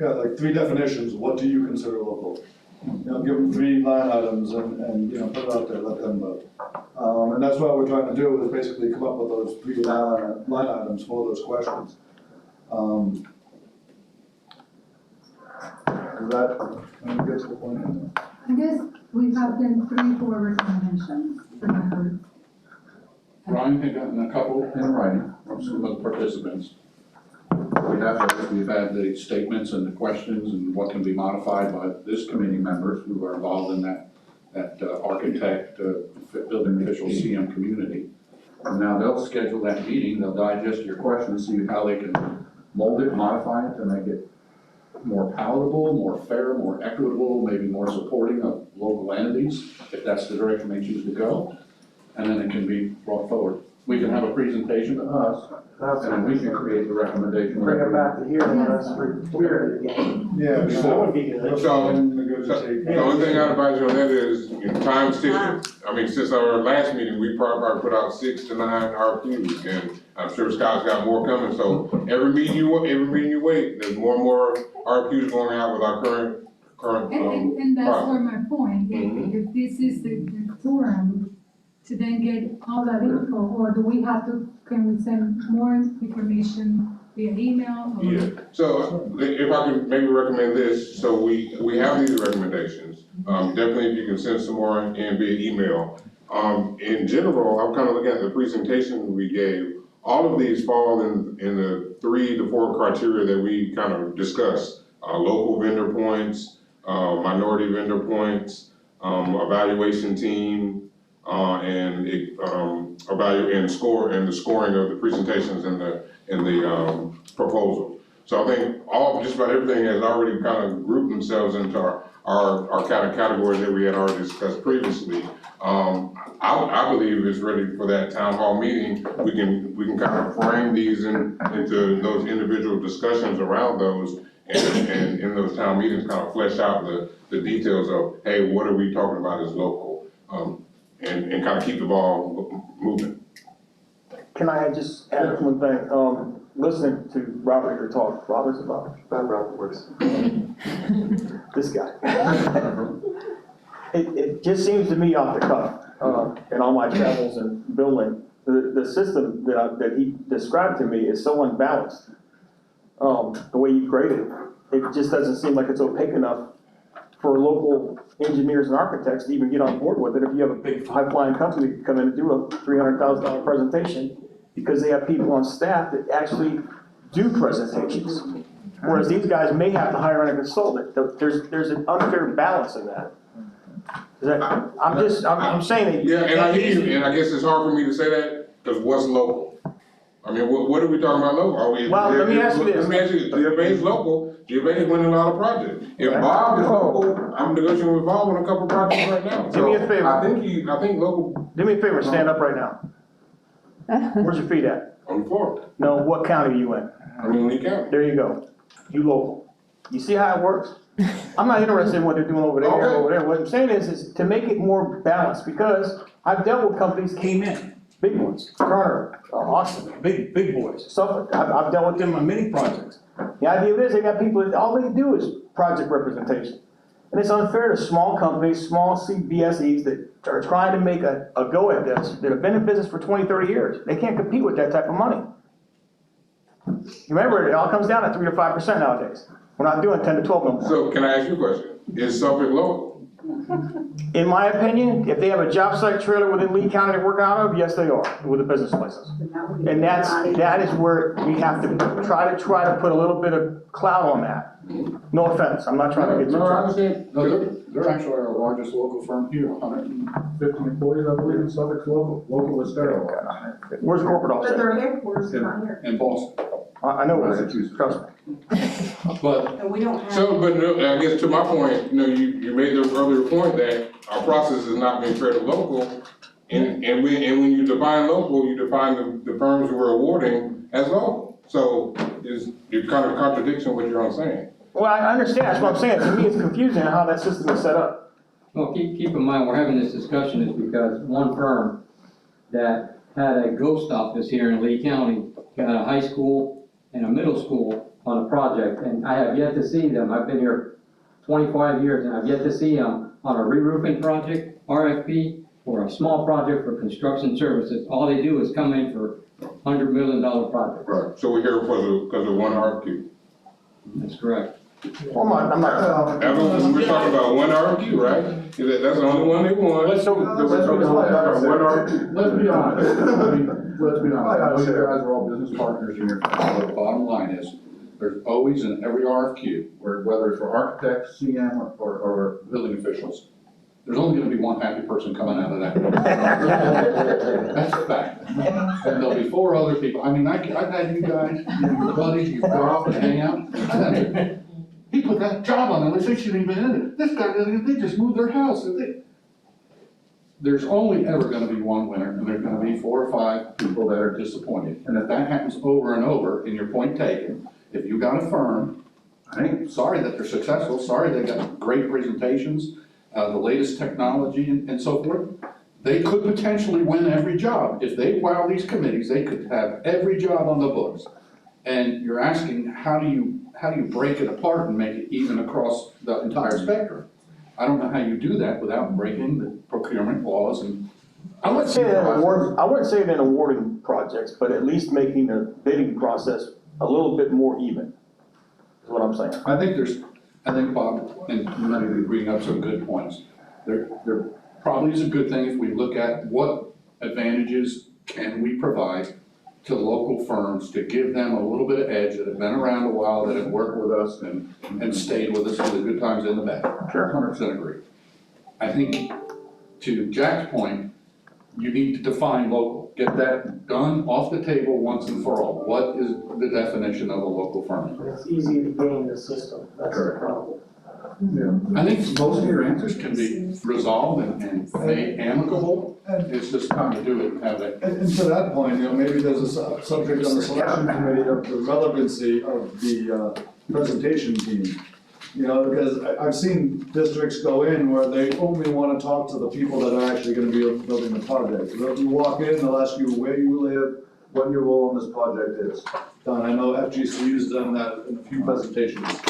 Yeah, like 3 definitions, what do you consider local? Give them 3 line items and, put it out there, let them vote. And that's what we're trying to do, is basically come up with those 3 line items for those questions. Is that, get to the point? I guess we have been 3-4 recommendations that I heard. Brian had gotten a couple in writing from some of the participants. We've had the statements and the questions and what can be modified by this committee members who are involved in that architect, building official CM community. And now they'll schedule that meeting, they'll digest your questions, see how they can mold it, modify it to make it more palatable, more fair, more equitable, maybe more supporting of local entities, if that's the direction they choose to go. And then it can be brought forward. We can have a presentation to us, and then we can create the recommendation. Bring it back to here and let us clear it again. Yeah, That would be good. So, the only thing I'd advise you on that is, time's ticking. I mean, since our last meeting, we probably put out 6 to 9 RFQs, and I'm sure Scott's got more coming, so every meeting you wait, there's more and more RFQs going out with our current And that's product. where my point, if this is the forum to then get all that info, or do we have to, can we send more information via email? Or? Yeah, so if I could maybe recommend this, so we have these recommendations. Definitely if you can send some more in via email. In general, I'm kind of looking at the presentation we gave. All of these fall in the 3 to 4 criteria that we kind of discussed. Local vendor points, minority vendor points, evaluation team, and the scoring of the presentations in the proposal. So I think just about everything has already kind of grouped themselves into our kind of categories that we had already discussed previously. I believe it's ready for that town hall meeting. We can kind of frame these into those individual discussions around those, and in those town meetings kind of flesh out the details of, hey, what are we talking about as local? And kind of keep the ball moving. Can I just add one thing? Listening to Robert here talk, Robert's about? Robert works. This guy. It just seems to me off the cuff, in all my travels and building, the system that he described to me is so unbalanced. The way you grade it just doesn't seem like it's opaque enough for local engineers and architects to even get on board with it. If you have a big high-flying company come in and do a $300,000 presentation, because they have people on staff that actually do presentations. Whereas these guys may have to hire in a consultant. There's an unfair balance in that. I'm saying that. Yeah, and I hear you, and I guess it's hard for me to say that, because what's local? I mean, what are we talking about local? Are we? Well, let me ask you this. Let me ask you, GFA's local, GFA's winning a lot of projects. If Bob is local, I'm negotiating with Bob on a couple projects right now. Do me a favor. I think local. Do me a favor, stand up right now. Where's your feet at? On the floor. No, what county are you in? I'm in Lee County. There you go. You local. You see how it works? I'm not interested in what they're doing over there, Okay. over there. What I'm saying is to make it more balanced, because I've dealt with companies came in, big ones, Turner, Austin, big boys, Suffolk. I've dealt with them on many projects. The idea is they got people that all they do is project representation. And it's unfair to small companies, small CBSEs that are trying to make a go at this, that have been in business for 20, 30 years. They can't compete with that type of money. Remember, it all comes down to 3 to 5% nowadays. We're not doing 10 to 12 no more. So can I ask you a question? Is Suffolk local? In my opinion, if they have a job site trailer within Lee County to work out of, yes, they are, with the business license. And that is where we have to try to put a little bit of cloud on that. No offense, I'm not trying to get you. No, I understand. No, they're actually our largest local firm here, 150 employees, I believe, in Suffolk local is sterile. Where's the corporate office? But their headquarters is not here. In Boston. I know where it is, trust me. But And we don't have. So, but no, I guess to my point, you made the earlier point that our process is not being fair to local. And when you define local, you define the firms who are awarding as local. So you're kind of contradiction what you're saying. Well, I understand, that's what I'm saying. To me, it's confusing how that system is set up. Well, keep in mind, we're having this discussion is because one firm that had a ghost office here in Lee County got a high school and a middle school on a project, and I have yet to see them. I've been here 25 years, and I've yet to see them on a re-roofing project, RFP, or a small project for construction services. All they do is come in for $100 million projects. Right. So we're here because of one RFQ. That's correct. Well, I'm not. We're talking about one RFQ, right? That's the only one they want. let's be honest. I mean, let's be honest. I know you guys are all business partners here. But the bottom line is, there's always in every RFQ, whether it's for architects, CM, or building officials, there's only gonna be one happy person coming out of that. That's a fact. And there'll be 4 other people. I mean, I've had you guys, your buddies, you go off and hang out. He put that job on them, they shouldn't even in it. This guy, they just moved their house. There's only ever gonna be one winner, and there's gonna be 4 or 5 people that are disappointed. And if that happens over and over, in your point taken, if you got a firm, I ain't sorry that they're successful, sorry they got great presentations, the latest technology and so forth, they could potentially win every job. If they wow these committees, they could have every job on the books. And you're asking, how do you break it apart and make it even across the entire spectrum? I don't know how you do that without breaking the procurement laws and. I wouldn't say that in awarding projects, but at least making the bidding process a little bit more even, is what I'm saying. I think Bob and many of you bring up some good points. There probably is a good thing if we look at what advantages can we provide to local firms to give them a little bit of edge that have been around a while, that have worked with us and stayed with us through the good times and the bad. Sure. 100% agree. I think to Jack's point, you need to define local. Get that done off the table once and for all. What is the definition of a local firm? It's easy to gain the system, that's the problem. I think most of your answers can be resolved and made amicable. It's just time to do it and have it. And to that point, maybe there's a subject on the selection committee of the relevancy of the presentation team. Because I've seen districts go in where they only want to talk to the people that are actually going to be building the project. You walk in, they'll ask you where you live, what your role on this project is. I know FGCU's done that in a few presentations.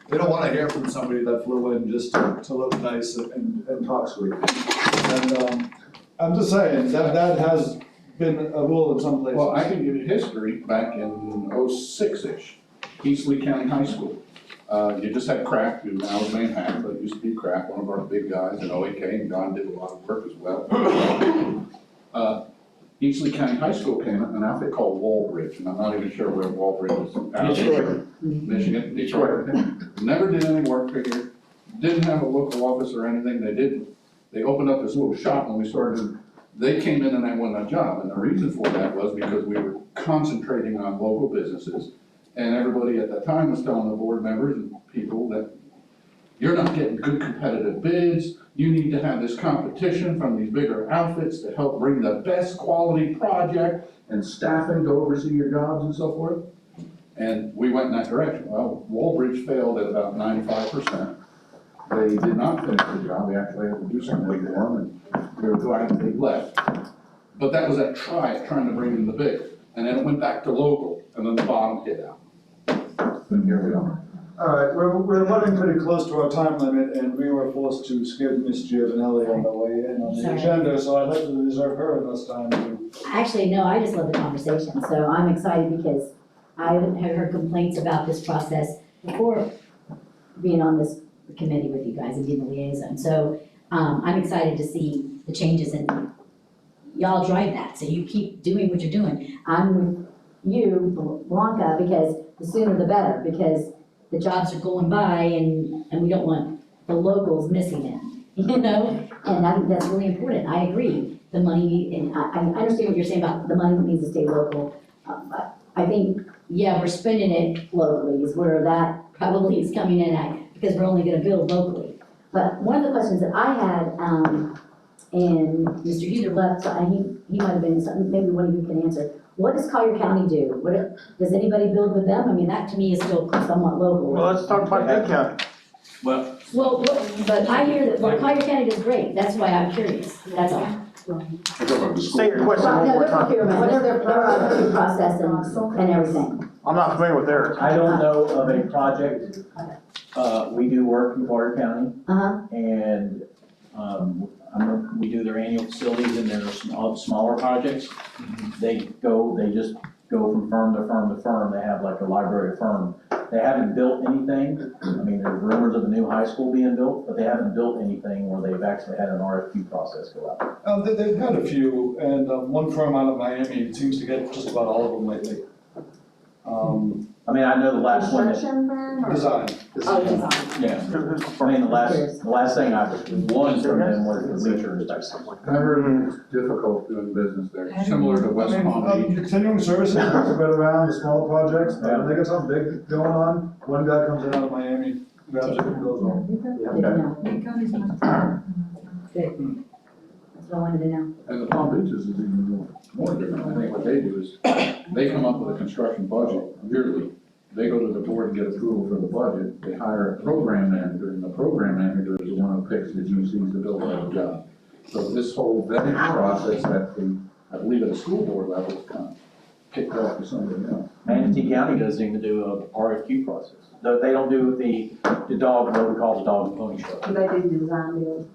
They don't want to hear from somebody that flew in just to look nice and talk sweet. And I'm just saying, that has been a rule in some places. Well, I can give you history back in 06-ish, East Lee County High School. You just had Kraft, who now is Manhattan, but it used to be Kraft, one of our big guys in OAK, and John did a lot of work as well. East Lee County High School came in an outfit called Walbridge, and I'm not even sure where Walbridge is. Detroit. Michigan, Detroit. Never did any work here, didn't have a local office or anything. They did they opened up this little shop when we started, they came in and they won that job. And the reason for that was because we were concentrating on local businesses. And everybody at that time was telling the board members and people that you're not getting good competitive bids. You need to have this competition from these bigger outfits to help bring the best quality project and staffing to oversee your jobs and so forth. And we went in that direction. Well, Walbridge failed at about 95%. They did not finish the job. We actually had to do something for them, and we were glad they left. But that was that trying to bring in the big. And then it went back to local, and then the bottom hit out. And here we are. All right, we're running pretty close to our time limit, and we were forced to skip Ms. Giovanelli on the way in on the Sorry. agenda, so I'd like to reserve her enough time to. Actually, no, I just love the conversation, so I'm excited because I have heard complaints about this process before being on this committee with you guys and being the liaison. So, I'm excited to see the changes and y'all drive that, so you keep doing what you're doing. I'm with you, Blanca, because the sooner the better, because the jobs are going by and we don't want the locals missing it, you know? And I think that's really important. I agree. The money, and I understand what you're saying about the money that needs to stay local. But I think, yeah, we're spending it locally is where that probably is coming in at, because we're only gonna build locally. But one of the questions that I had, and Mr. Heather left, so he might have been something, maybe one of you can answer. What does Collier County do? Does anybody build with them? I mean, that to me is still somewhat local. Well, let's talk about Dade County. Well, Well, but I hear that, well, Collier County does great. That's why I'm curious. That's all. Say your question one No, more their time. procurement, whatever their process and everything. I'm not familiar with theirs. I don't know of a project, we do work in Collier County, and, we do their annual facilities and their smaller projects. They just go from firm to firm to firm. They have like a library firm. They haven't built anything. I mean, there's rumors of a new high school being built, but they haven't built anything where they've actually had an RFQ process go out. They've had a few, and one firm out of Miami seems to get just about all of them lately. I mean, I know the last one that, Construction firm or? Design. Oh, design. yeah, I mean, the last thing I won from them was the bleacher inspection. I heard it's difficult doing business there, similar to West Palm Beach. Continuing services, have been around the smaller projects, but when they get something big going on, one guy comes in out of Miami, grabs it and goes on. Good to know. Good. That's what I wanted to know. And the Palm Beaches is even more different. I think what they do is, they come up with a construction budget yearly. They go to the board and get approval for the budget. They hire a program manager, and the program manager is the one who picks the GCs to build out a job. So this whole vetting process at the, I believe at the school board level, is kind of kicked off to somebody else. Manatee County doesn't even do a RFQ process. They don't do the dog, what we call the dog and pony show. They do design build.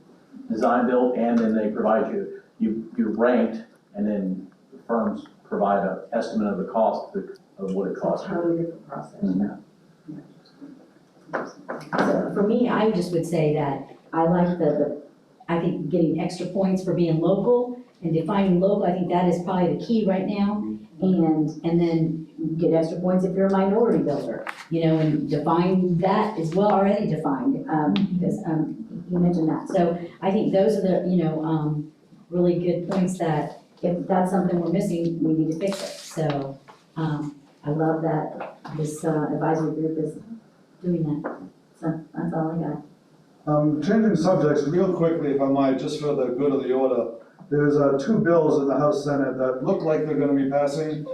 Design build, and then they provide you're ranked, and then the firms provide an estimate of the cost of what it costs. Totally different process. So for me, I just would say that I like I think getting extra points for being local and defining local, I think that is probably the key right now. And then get extra points if you're a minority builder, you know, and define that as well, already defined, because, you mentioned that. So I think those are the, you know, really good points that if that's something we're missing, we need to fix it. So, I love that this advisory group is doing that. So that's all I got. Changing subjects real quickly, if I might, just for the good of the order. There's two bills in the House Senate that look like they're gonna be passing.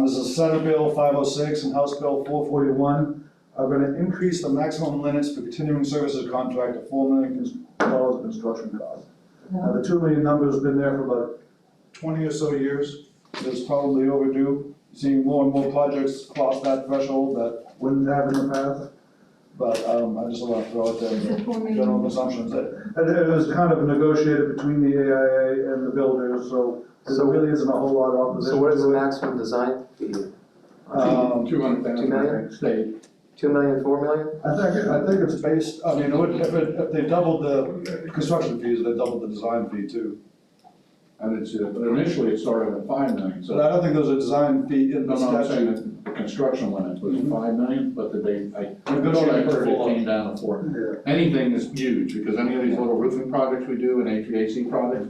This is Senate Bill 506 and House Bill 441. Are gonna increase the maximum limits for continuing services contract to $4 million of construction costs. The 2 million number has been there for about 20 or so years. It's probably overdue. Seeing more and more projects cross that threshold that wouldn't have in the past. But I just want to throw it there, general assumptions. It was kind of negotiated between the AIA and the builders, so there really isn't a whole lot of opposition. So what is the to it. maximum design fee? 200,000, I think, state. 2 million, 4 million? I think it's based, I mean, if they doubled the construction fees, they doubled the design fee too. I didn't see that, but initially it started at 5 million, But I so. don't think there's a design fee in the No, no, I'm saying statute. that the construction limit was 5 million, but the date, I Good thought I shape heard it before. came down to 4. Yeah. Anything is huge, because any of these little roofing projects we do and HVAC projects,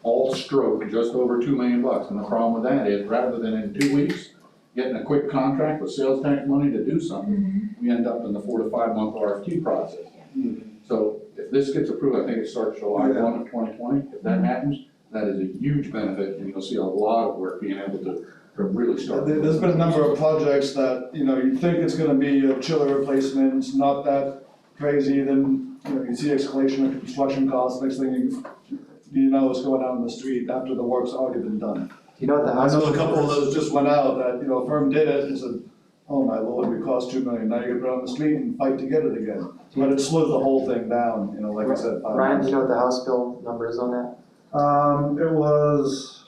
all stroke just over $2 million. And the problem with that is, rather than in 2 weeks, getting a quick contract with sales tax money to do something, we end up in the 4 to 5 month RFQ process. So if this gets approved, I think it starts July 1 of 2020. If that happens, that is a huge benefit, and you'll see a lot of work being able to really start. There's been a number of projects that, you know, you think it's gonna be a chiller replacement, it's not that crazy, then, you know, you see escalation of construction costs, next thing you know what's going on in the street after the work's already been done. Do you know what the I know hospital? a couple of those just went out that, you know, a firm did it and said, oh my lord, we cost $2 million, now you're gonna put it on the street and fight to get it again. But it slows the whole thing down, you know, like I said. 5 Ryan, do months. you know what the House bill number is on that? It was,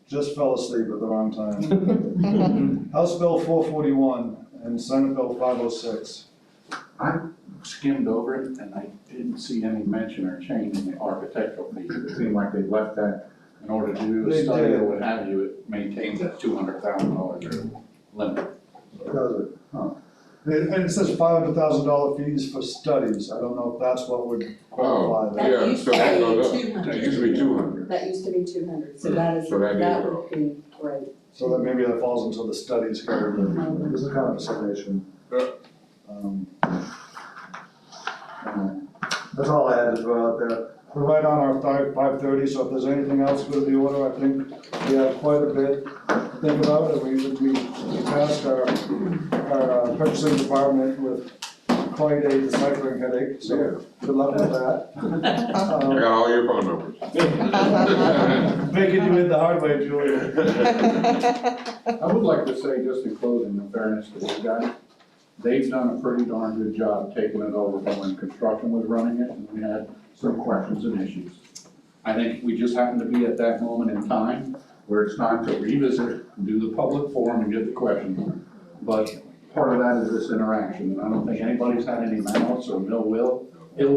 just fell asleep at the wrong time. House Bill 441 and Senate Bill 506. I skimmed over it and I didn't see any mention or change in the architectural fees. It seemed like they left that in order to do They a study did. or what have you, it maintains that $200,000 limit. Does it? Huh. And it says $500,000 fees for studies. I don't know if that's what would qualify Oh, that. That yeah, used so to that be goes up. 200. That used to be 200. That used to be 200, so that is, So that that is would be great. So that maybe that falls into the studies category. This is kind of a summation. That's all I had to throw out there. We're right on our 5:30, so if there's anything else for the order, I think we have quite a bit to think about. And we tasked our purchasing department with quite a deciphering headache, so good luck with that. I got all your phone numbers. Making you in the hard way, Julia. I would like to say, just in closing, in fairness to these guys, they've done a pretty darn good job taking it over from when construction was running it, and we had some questions and issues. I think we just happen to be at that moment in time where it's time to revisit, do the public forum and get the questions. But part of that is this interaction, and I don't think anybody's had any malice or ill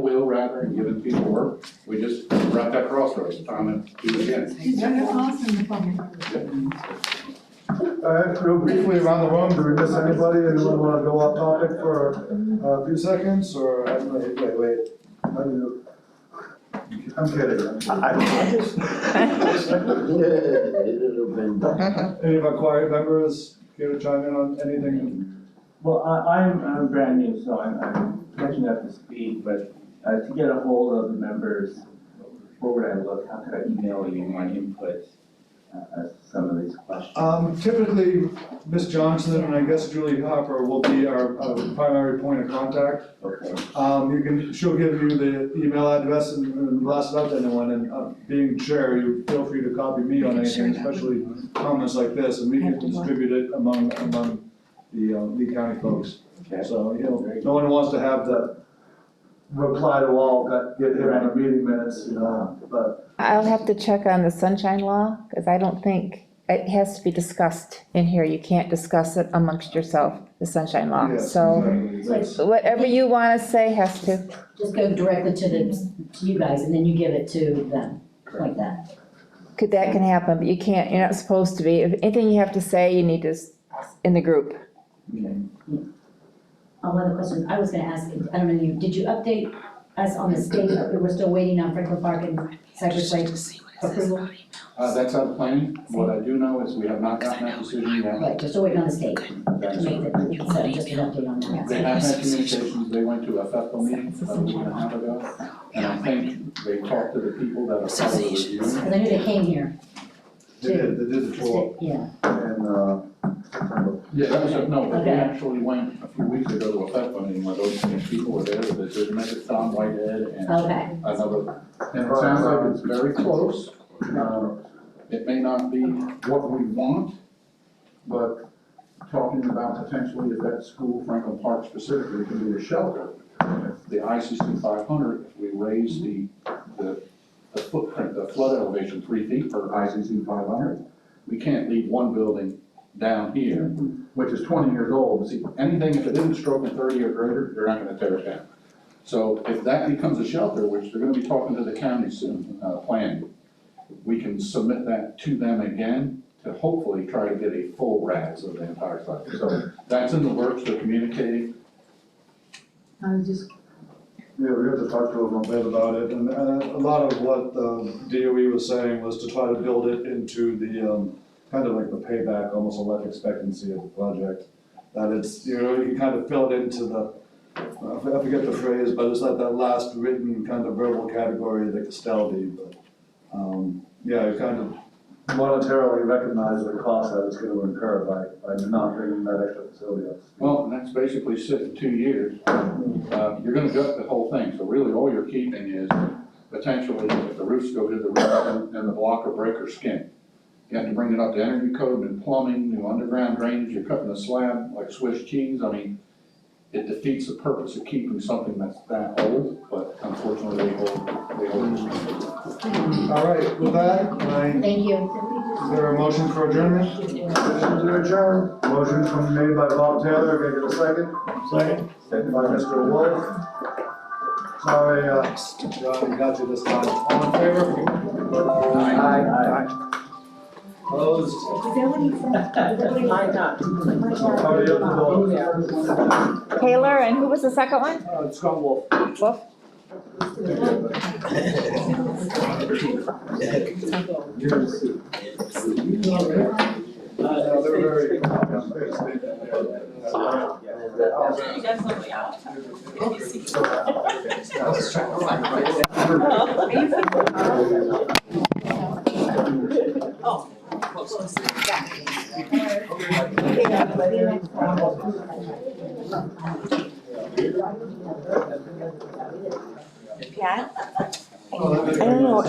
will rather, in giving people work. We just, we're at that crossroads, time to do it again. It's very awesome, the public. All right, real briefly around the room, do we miss anybody? Anyone want to go off topic for a few seconds, or, wait. I'm kidding. Any of our quiet members care to chime in on anything? Well, I'm brand new, so I'm catching up to speed, but to get a hold of the members, where would I look? How could I email you my input as to some of these questions? Typically, Ms. Johnson and I guess Julie Hopper will be our primary point of contact. Okay. She'll give you the email address and blast it out to anyone, and being chair, you feel free to copy me on anything, especially comments like this, and we can distribute it among the Lee County folks. Okay. So, you know, no one wants to have the reply to all, get hit on the meeting minutes, you know, but. I'll have to check on the sunshine law, because I don't think, it has to be discussed in here. You can't discuss it amongst yourself, the sunshine law. Yes, So exactly. whatever you want to say has to. Just go directly to you guys, and then you give it to them, like that. That can happen, but you can't, you're not supposed to be. If anything you have to say, you need to, in the group. One of the questions I was gonna ask, I don't know, did you update us on the state, we're still waiting on Franklin Park and Cypress Lake approval? That's out of planning. What I do know is we have not gotten that decision yet. Right, we're still waiting on the state to That's make it, so just an update on that. They have had communications, they went to a FEPA meeting about a week and a half ago, and I think they talked to the people that are part of the review. Because I knew they came here. They did the tour, Yeah, and, Yeah, that was, no, but we Okay. actually went a few weeks ago to a FEPA meeting where those people were there, the administrator, Tom Whitehead, and okay. another, and it sounds like it's very close. It may not be what we want, but talking about potentially if that school, Franklin Park specifically, can be a shelter. If the ICC 500, if we raise the footprint, the flood elevation 3 feet per ICC 500, we can't leave one building down here, which is 20 years old. See, anything, if it isn't stroking 30 or greater, they're not gonna tear it down. So if that becomes a shelter, which they're gonna be talking to the county soon, planning, we can can submit that to them again to hopefully try to get a full RAS of the entire site. So that's in the works, they're communicating. I just, Yeah, we have to talk to them a bit about it, and a lot of what DOE was saying was to try to build it into the, kind of like the payback, almost a life expectancy of the project. That it's, you kind of fill it into the, I forget the phrase, but it's like that last written kind of verbal category of the Castaldi, but, yeah, you kind of monetarily recognize the cost that it's gonna incur by not bringing that extra facility up. Well, and that's basically sitting 2 years. You're gonna gut the whole thing, so really all you're keeping is potentially, if the roofs go to the roof and the block or break or skin. You have to bring it up to energy code and plumbing, new underground drainage, you're cutting a slab like Swiss cheese. I mean, it defeats the purpose of keeping something that's that old, but unfortunately they hold it. All right, with that, Thank you. is there a motion for adjournment? Motion to adjourn. Motion made by Bob Taylor, can I get a second? Second. Second by Mr. Wolf. Sorry, John, we got you this time. All in favor? Aye. Opposed? Taylor, and who was the second one? Scott Wolf. Wolf? They're very. Yeah. I don't know.